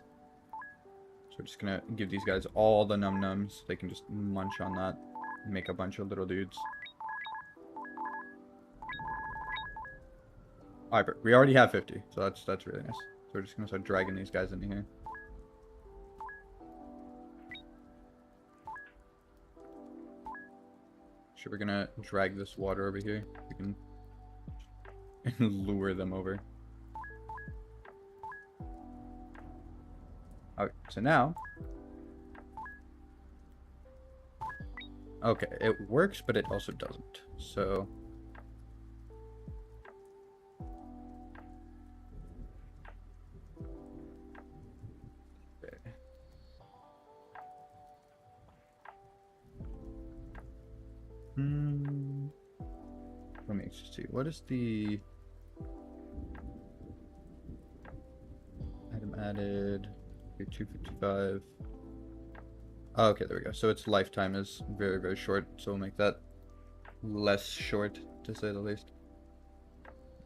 So we're just gonna give these guys all the num-nums. They can just munch on that and make a bunch of little dudes. Alright, but we already have 50, so that's really nice. So we're just gonna start dragging these guys into here. So we're gonna drag this water over here. We can lure them over. Alright, so now... Okay, it works, but it also doesn't. So... Okay. Let me just see. What is the... Item added... Okay, 255. Oh, okay, there we go. So its lifetime is very, very short. So we'll make that less short, to say the least.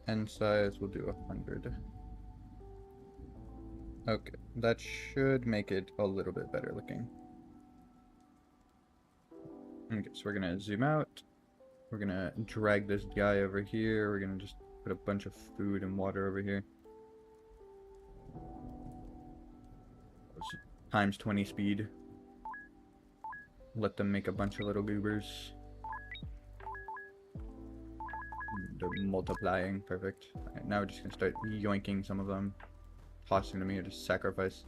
End size, we'll do 100. Okay, that should make it a little bit better looking. Okay, so we're gonna zoom out. We're gonna drag this guy over here. We're gonna just put a bunch of food and water over here. Times 20 speed. Let them make a bunch of little goobers. They're multiplying. Perfect. Alright, now we're just gonna start yoinking some of them. Tossing them here to sacrifice.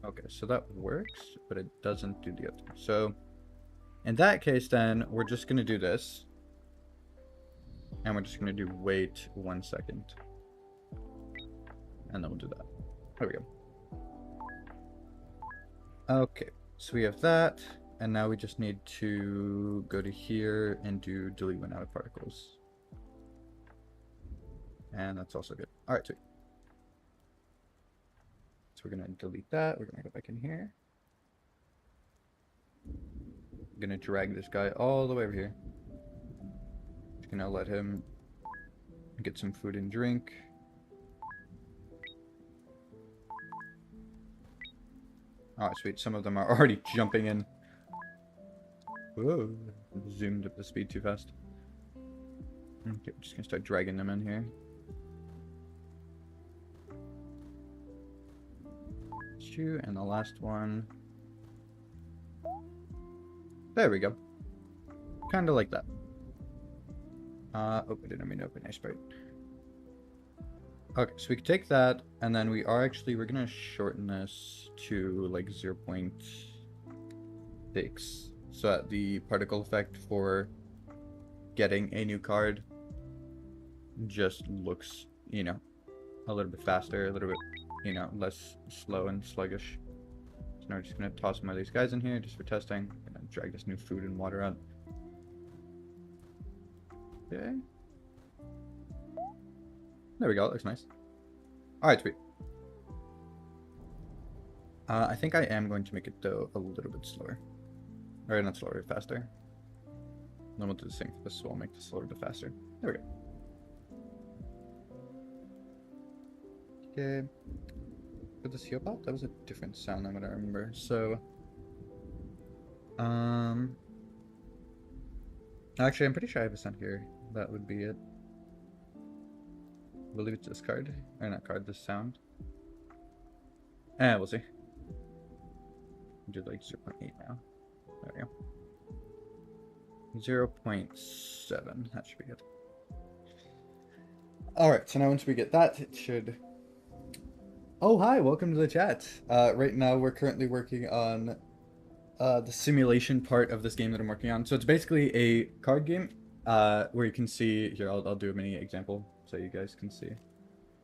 Okay, so that works, but it doesn't do the other. So, in that case then, we're just gonna do this. And we're just gonna do wait 1 second. And then we'll do that. There we go. Okay, so we have that. and now we just need to go to here and do delete when out of particles. And that's also good. All right, sweet. So we're gonna delete that. We're gonna go back in here. I'm gonna drag this guy all the way over here. Just gonna let him get some food and drink. All right, sweet. Some of them are already jumping in. Whoa, zoomed up the speed too fast. Okay, we're just gonna start dragging them in here. And the last one. There we go. Kind of like that. Oh, I didn't mean to open Sprite. Okay, so we can take that, and then we're gonna shorten this to like 0.6, so that the particle effect for getting a new card just looks, you know, a little bit faster, a little bit, you know, less slow and sluggish. So now we're just gonna toss more of these guys in here just for testing. I'm gonna drag this new food and water out. Okay. There we go, it looks nice. Alright, sweet. I think I am going to make it, though, a little bit slower. Or not slower, faster. Then we'll do the same for this, so I'll make this a little bit faster. There we go. Okay. For this heal pop, that was a different sound than what I remember. So, actually, I'm pretty sure I have a sound here. That would be it. We'll leave it to this card. Or not card, this sound. We'll see. Do like 0.8 now. There we go. 0.7. That should be good. Alright, so now once we get that, it should... Oh, hi, welcome to the chat. Right now we're currently working on the simulation part of this game that I'm working on. So it's basically a card game where you can see... Here, I'll do a mini example so you guys can see.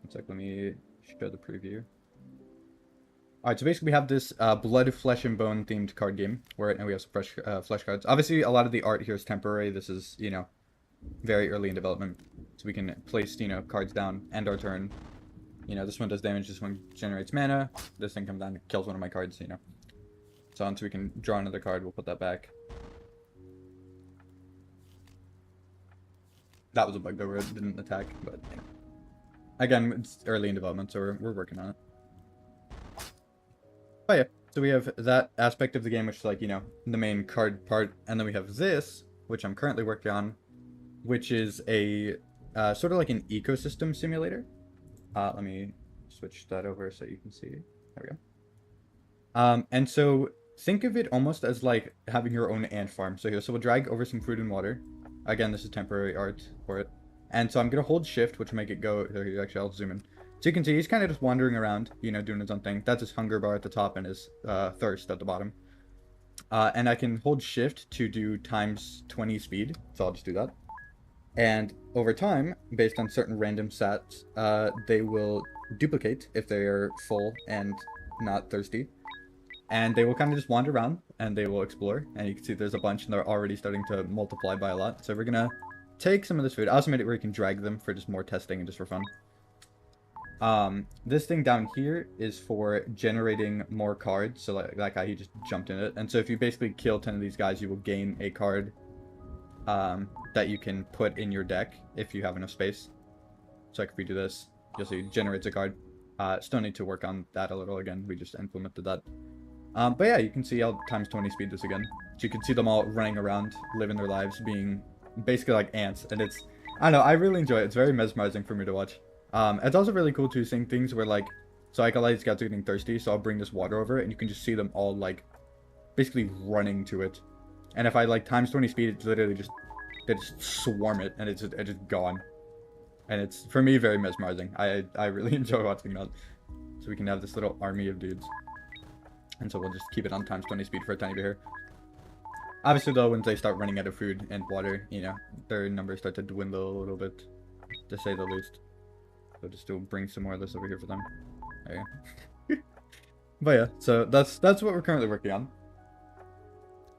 It's like, let me show the preview. Alright, so basically we have this blood, flesh, and bone themed card game where now we have some fresh flesh cards. Obviously, a lot of the art here is temporary. This is, you know, very early in development. So we can place, you know, cards down, end our turn. You know, this one does damage, this one generates mana. This thing comes down and kills one of my cards, you know. So once we can draw another card, we'll put that back. That was a bug though, where it didn't attack, but, you know. Again, it's early in development, so we're working on it. But yeah, so we have that aspect of the game, which is like, you know, the main card part. And then we have this, which I'm currently working on, which is a sort of like an ecosystem simulator. Let me switch that over so you can see. There we go. And so think of it almost as like having your own ant farm. So we'll drag over some food and water. Again, this is temporary art for it. And so I'm going to hold shift, which will make it go... Actually, I'll zoom in. So you can see he's kind of just wandering around, you know, doing his own thing. That's his hunger bar at the top and his thirst at the bottom. And I can hold shift to do times 20 speed. So I'll just do that. And over time, based on certain random stats, they will duplicate if they are full and not thirsty. And they will kind of just wander around and they will explore. And you can see there's a bunch and they're already starting to multiply by a lot. So we're going to take some of this food. I also made it where you can drag them for just more testing and just for fun. This thing down here is for generating more cards. So like that guy, he just jumped in it. And so if you basically kill 10 of these guys, you will gain a card that you can put in your deck if you have enough space. So like if we do this, you'll see it generates a card. Still need to work on that a little again. We just implemented that. But yeah, you can see I'll times 20 speed this again. So you can see them all running around, living their lives, being basically like ants. And it's, I don't know, I really enjoy it. It's very mesmerizing for me to watch. It's also really cool too, seeing things where like, so like a lot of these guys are getting thirsty, so I'll bring this water over it, and you can just see them all like, basically running to it. And if I like times 20 speed, it's literally just, they just swarm it, and it's just gone. And it's, for me, very mesmerizing. I really enjoy watching that. So we can have this little army of dudes. And so we'll just keep it on times 20 speed for a tiny bit here. Obviously though, once they start running out of food and water, you know, their numbers start to dwindle a little bit, to say the least. So just to bring some more of this over here for them. There you go. But yeah, so that's what we're currently working on.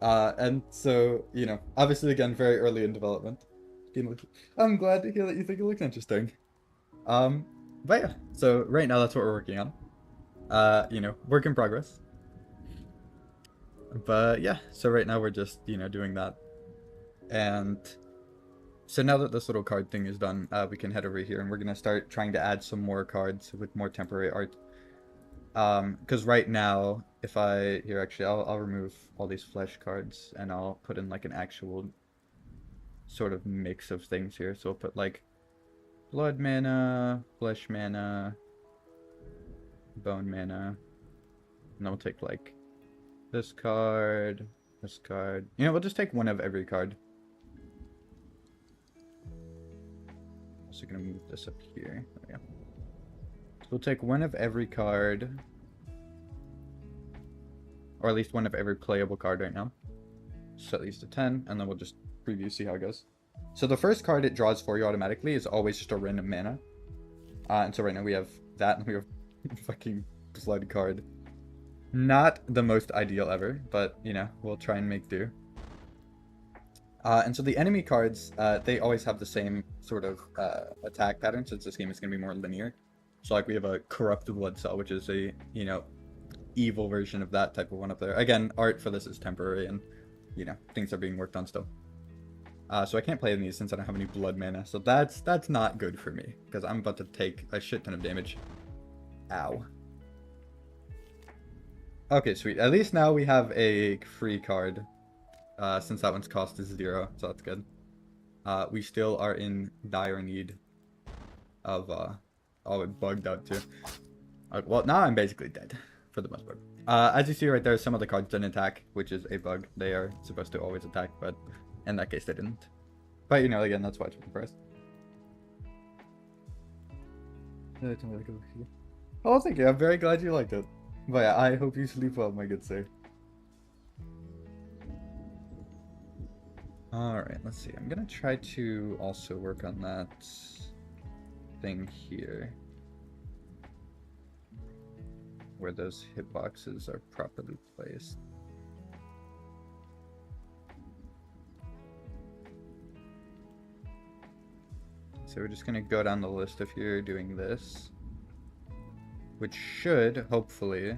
And so, you know, obviously again, very early in development. I'm glad to hear that you think it looks interesting. Um, but yeah, so right now that's what we're working on. You know, work in progress. But yeah, so right now we're just, you know, doing that. And so now that this little card thing is done, we can head over here and we're gonna start trying to add some more cards with more temporary art. Because right now, if I here actually, I'll remove all these flesh cards and I'll put in like an actual sort of mix of things here. So I'll put like blood mana, flesh mana, bone mana, and then we'll take like this card, this card. You know, we'll just take one of every card. Also gonna move this up here. There we go. So we'll take one of every card, or at least one of every playable card right now. Set these to 10, and then we'll just preview, see how it goes. So the first card it draws for you automatically is always just a random mana. And so right now we have that, and we have fucking blood card. Not the most ideal ever, but, you know, we'll try and make do. And so the enemy cards, they always have the same sort of attack pattern, since this game is going to be more linear. So, like, we have a Corrupt Blood Cell, which is a, you know, evil version of that type of one up there. Again, art for this is temporary, and, you know, things are being worked on still. So I can't play these since I don't have any blood mana, so that's not good for me, because I'm about to take a shit ton of damage. Ow. Okay, sweet. At least now we have a free card. Since that one's cost is 0, so that's good. We still are in dire need of, oh, it bugged out too. Well, now I'm basically dead, for the most part. As you see right there, some of the cards didn't attack, which is a bug. They are supposed to always attack, but in that case they didn't. But, you know, again, that's why it's surprised. Oh, thank you. I'm very glad you liked it. But yeah, I hope you sleep well, my good sir. Alright, let's see. I'm gonna try to also work on that thing here, where those hitboxes are properly placed. So we're just gonna go down the list of here doing this, which should hopefully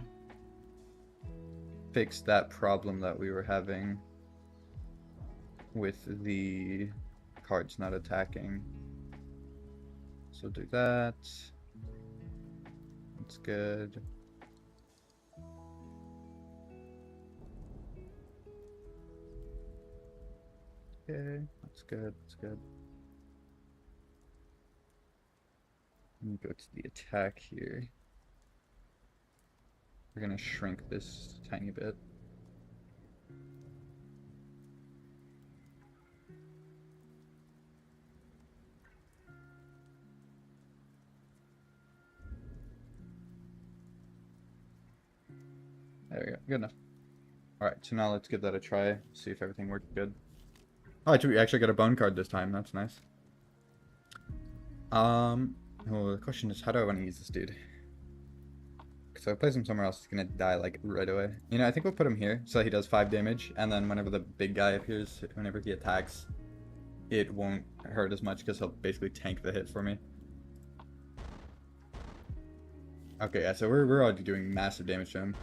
fix that problem that we were having with the cards not attacking. So do that. That's good. Okay, that's good, that's good. Let me go to the attack here. We're gonna shrink this tiny bit. There we go, good enough. Alright, so now let's give that a try, see if everything worked good. Oh, we actually got a bone card this time, that's nice. Well, the question is, how do I want to use this dude? So if I place him somewhere else, he's gonna die, like, right away. You know, I think we'll put him here, so he does 5 damage, and then whenever the big guy appears, whenever he attacks, it won't hurt as much, because he'll basically tank the hit for me. Okay, yeah, so we're already doing massive damage to him.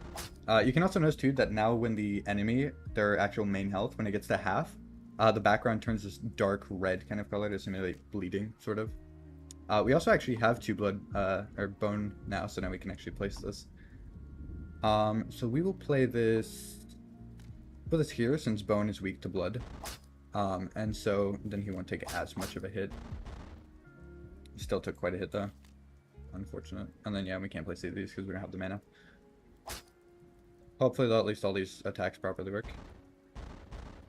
You can also notice, too, that now when the enemy, their actual main health, when it gets to half, the background turns this dark red kind of color to simulate bleeding, sort of. We also actually have 2 blood, or bone now, so now we can actually place this. So we will play this, put this here, since bone is weak to blood. And so then he won't take as much of a hit. He still took quite a hit, though. Unfortunate. And then, yeah, we can't place these because we don't have the mana. Hopefully, though, at least all these attacks properly work.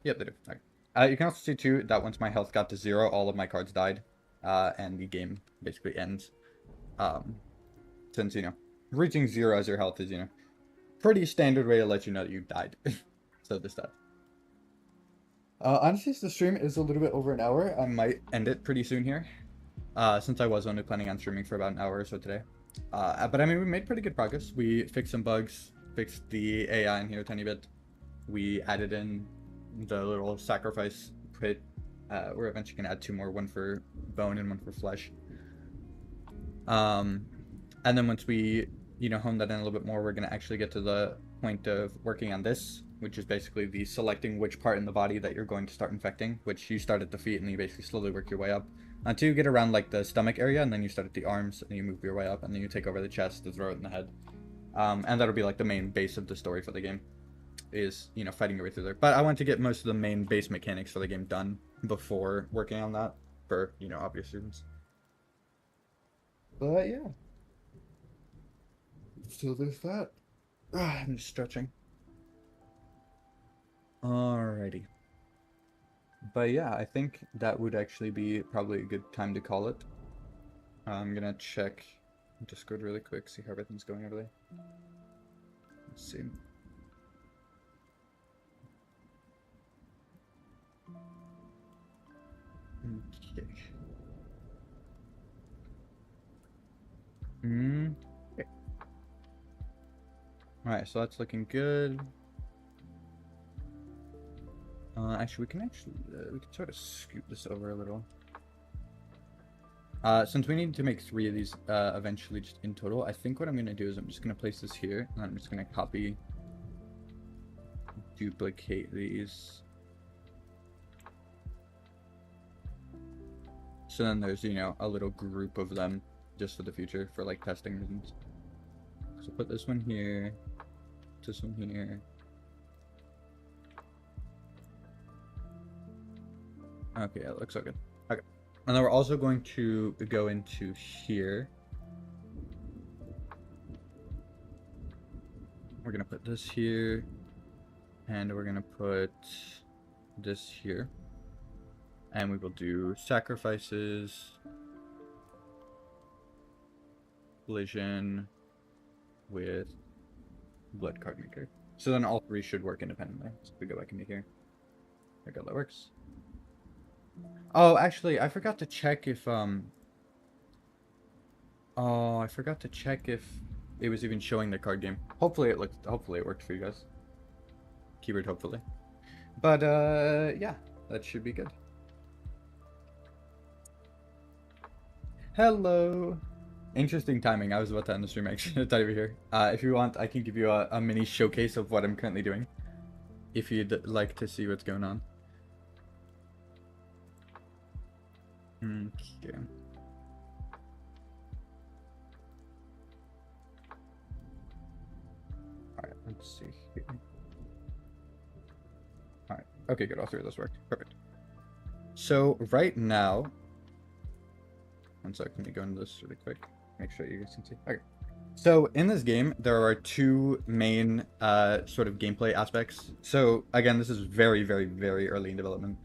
Yep, they do. Okay. You can also see, too, that once my health got to 0, all of my cards died. And the game basically ends. Since, you know, reaching 0 as your health is, you know, pretty standard way to let you know that you died. So this stuff. Honestly, the stream is a little bit over an hour. I might end it pretty soon here. Since I was only planning on streaming for about an hour or so today. But I mean, we made pretty good progress. We fixed some bugs, fixed the AI in here a tiny bit. We added in the little sacrifice pit. We're eventually gonna add 2 more, one for bone and one for flesh. And then once we, hone that in a little bit more, we're gonna actually get to the point of working on this, which is basically the selecting which part in the body that you're going to start infecting, which you start at the feet and you basically slowly work your way up until you get around like the stomach area, and then you start at the arms and you move your way up, and then you take over the chest, the throat, and the head. And that'll be like the main base of the story for the game, is fighting your way through there. But I want to get most of the main base mechanics for the game done before working on that for obvious reasons. But yeah, so there's that. I'm just stretching. Alrighty. But yeah, I think that would actually be probably a good time to call it. I'm gonna check Discord really quick, see how everything's going over there. Let's see. Okay. Okay. Alright, so that's looking good. Actually, we can sort of scoot this over a little. Since we need to make 3 of these eventually just in total, I think what I'm going to do is I'm just going to place this here, and I'm just going to copy, duplicate these. So then there's, a little group of them just for the future, for like testing reasons. So put this one here, this one here. Okay, that looks so good. Okay. And then we're also going to go into here. We're going to put this here. And we're going to put this here. And we will do sacrifices, collision with blood card maker. So then all 3 should work independently. So if we go back into here. There we go, that works. Oh, actually, I forgot to check if, Oh, I forgot to check if it was even showing the card game. Hopefully it worked for you guys. Keyword hopefully. But, yeah, that should be good. Hello! Interesting timing. I was about to end the stream actually. Over here. If you want, I can give you a mini showcase of what I'm currently doing. If you'd like to see what's going on. Okay. Alright, let's see here. Alright, okay, good. All 3 of those worked. Perfect. So, right now... One sec, let me go into this really quick. Make sure you guys can see. Okay. So, in this game, there are 2 main sort of gameplay aspects. So, again, this is very, very, very early in development.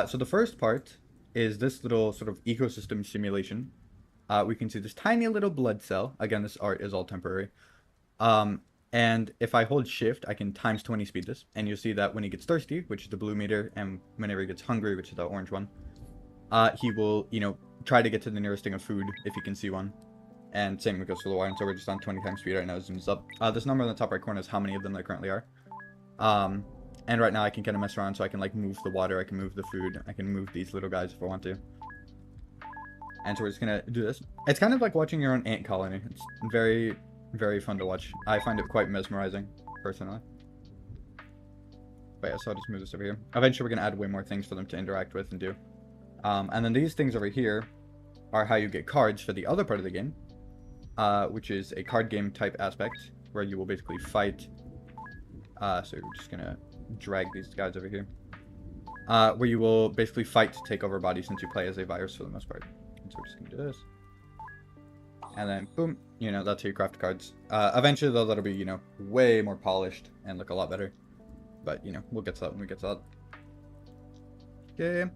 So the first part is this little sort of ecosystem simulation. We can see this tiny little blood cell. Again, this art is all temporary. And if I hold shift, I can times 20 speed this. And you'll see that when he gets thirsty, which is the blue meter, and whenever he gets hungry, which is the orange one, he will, try to get to the nearest thing of food if he can see one. And same goes for the wine. So we're just on 20 times speed right now. It zooms up. This number in the top right corner is how many of them there currently are. And right now I can kind of mess around, so I can like move the water, I can move the food, I can move these little guys if I want to. And so we're just gonna do this. It's kind of like watching your own ant colony. It's very, very fun to watch. I find it quite mesmerizing, personally. But yeah, so I'll just move this over here. Eventually we're gonna add way more things for them to interact with and do. And then these things over here are how you get cards for the other part of the game, which is a card game type aspect, where you will basically fight. So we're just gonna drag these guys over here, where you will basically fight to take over bodies since you play as a virus for the most part. And so we're just gonna do this, and then boom, that's how you craft cards. Eventually though, that'll be way more polished and look a lot better, but we'll get to that when we get to that. Okay,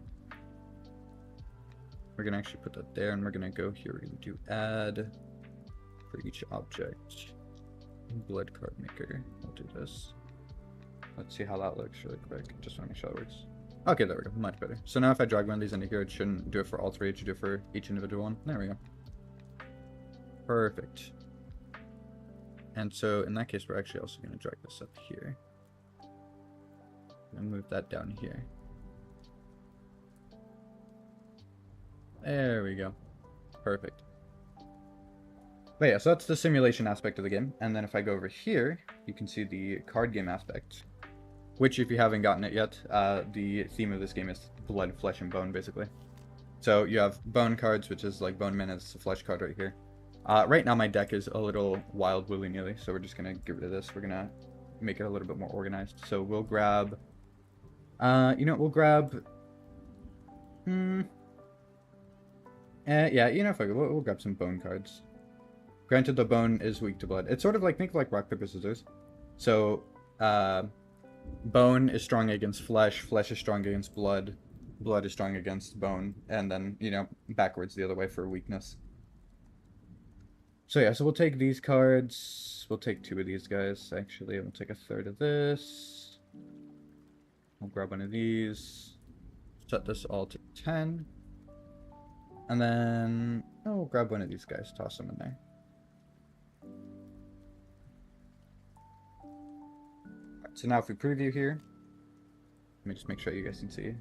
we're gonna actually put that there, and we're gonna go here. We're gonna do add for each object blood card maker. We'll do this. Let's see how that looks really quick. Just want to make sure it works. Okay, there we go. Much better. So now if I drag one of these into here, it shouldn't do it for all 3. It should do it for each individual one. There we go. Perfect. And so in that case, we're actually also going to drag this up here. gonna move that down here. There we go. Perfect. But yeah, so that's the simulation aspect of the game. And then if I go over here, you can see the card game aspect. Which, if you haven't gotten it yet, the theme of this game is blood, flesh, and bone, basically. So you have bone cards, which is like bone mana. It's a flesh card right here. Right now my deck is a little wild willy-nilly, so we're just going to get rid of this. We're going to make it a little bit more organized. So we'll grab... we'll grab... yeah, fuck it. We'll grab some bone cards. Granted, the bone is weak to blood. It's sort of like, think of like rock, paper, scissors. So, bone is strong against flesh. Flesh is strong against blood. Blood is strong against bone. And then, backwards the other way for weakness. So yeah, so we'll take these cards. We'll take 2 of these guys, actually. We'll take a third of this. We'll grab one of these. Set this all to 10. And then, we'll grab one of these guys. Toss them in there. Alright, so now if we preview here, let me just make sure you guys can see.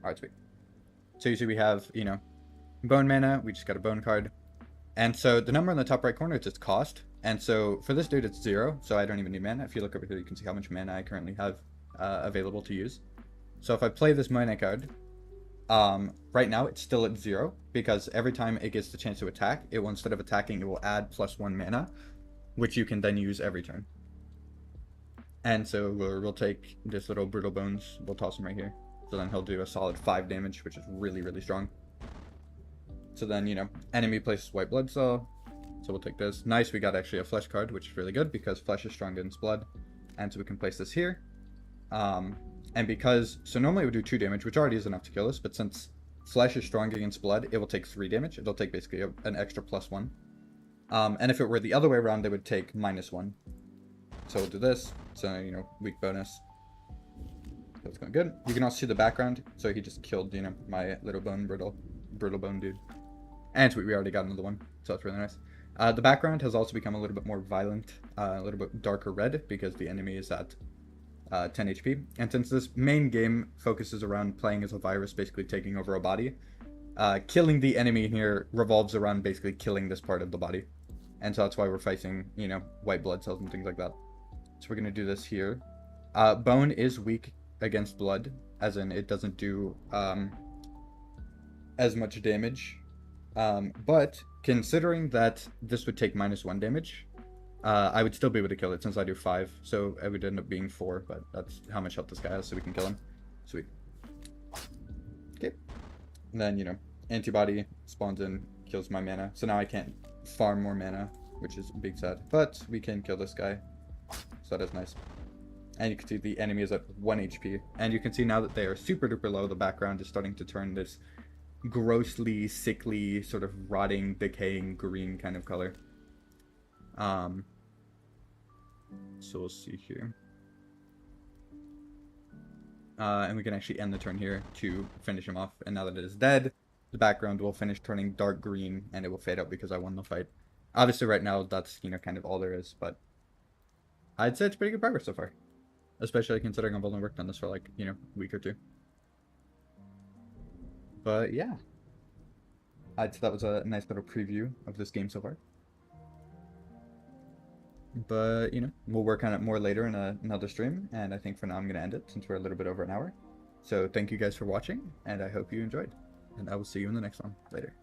Alright, sweet. So you see we have, bone mana. We just got a bone card. And so the number in the top right corner, it's its cost. And so for this dude, it's 0. So I don't even need mana. If you look over here, you can see how much mana I currently have available to use. So if I play this mana card, right now it's still at 0. Because every time it gets the chance to attack, it will, instead of attacking, it will add +1 mana. Which you can then use every turn. And so we'll take this little Brittle Bones. We'll toss him right here. So then he'll do a solid 5 damage, which is really, really strong. So then, enemy places White Blood Cell. So we'll take this. Nice, we got actually a flesh card, which is really good because flesh is strong against blood. And so we can place this here. And because, so normally it would do 2 damage, which already is enough to kill us. But since flesh is strong against blood, it will take 3 damage. It'll take basically an extra +1. And if it were the other way around, it would take -1. So we'll do this. So, weak bonus. That's going good. You can also see the background. So he just killed, my little brittle bone dude. And sweet, we already got another one, so that's really nice. The background has also become a little bit more violent, a little bit darker red, because the enemy is at 10 HP. And since this main game focuses around playing as a virus, basically taking over a body, killing the enemy here revolves around basically killing this part of the body. And so that's why we're fighting, white blood cells and things like that. So we're going to do this here. Bone is weak against blood, as in it doesn't do as much damage. But considering that this would take -1 damage, I would still be able to kill it since I do 5. So it would end up being 4, but that's how much health this guy has, so we can kill him. Sweet. Okay. And then, antibody spawns in, kills my mana. So now I can't farm more mana, which is big sad. But we can kill this guy. So that is nice. And you can see the enemy is at 1 HP. And you can see now that they are super duper low, the background is starting to turn this grossly, sickly, sort of rotting, decaying green kind of color. So we'll see here. And we can actually end the turn here to finish him off. And now that it is dead, the background will finish turning dark green and it will fade out because I won the fight. Obviously right now that's, kind of all there is, but I'd say it's pretty good progress so far. Especially considering I've only worked on this for like, a week or 2. But yeah, I'd say that was a nice little preview of this game so far. But, we'll work on it more later in another stream. And I think for now I'm going to end it since we're a little bit over an hour. So thank you guys for watching, and I hope you enjoyed. And I will see you in the next one. Later.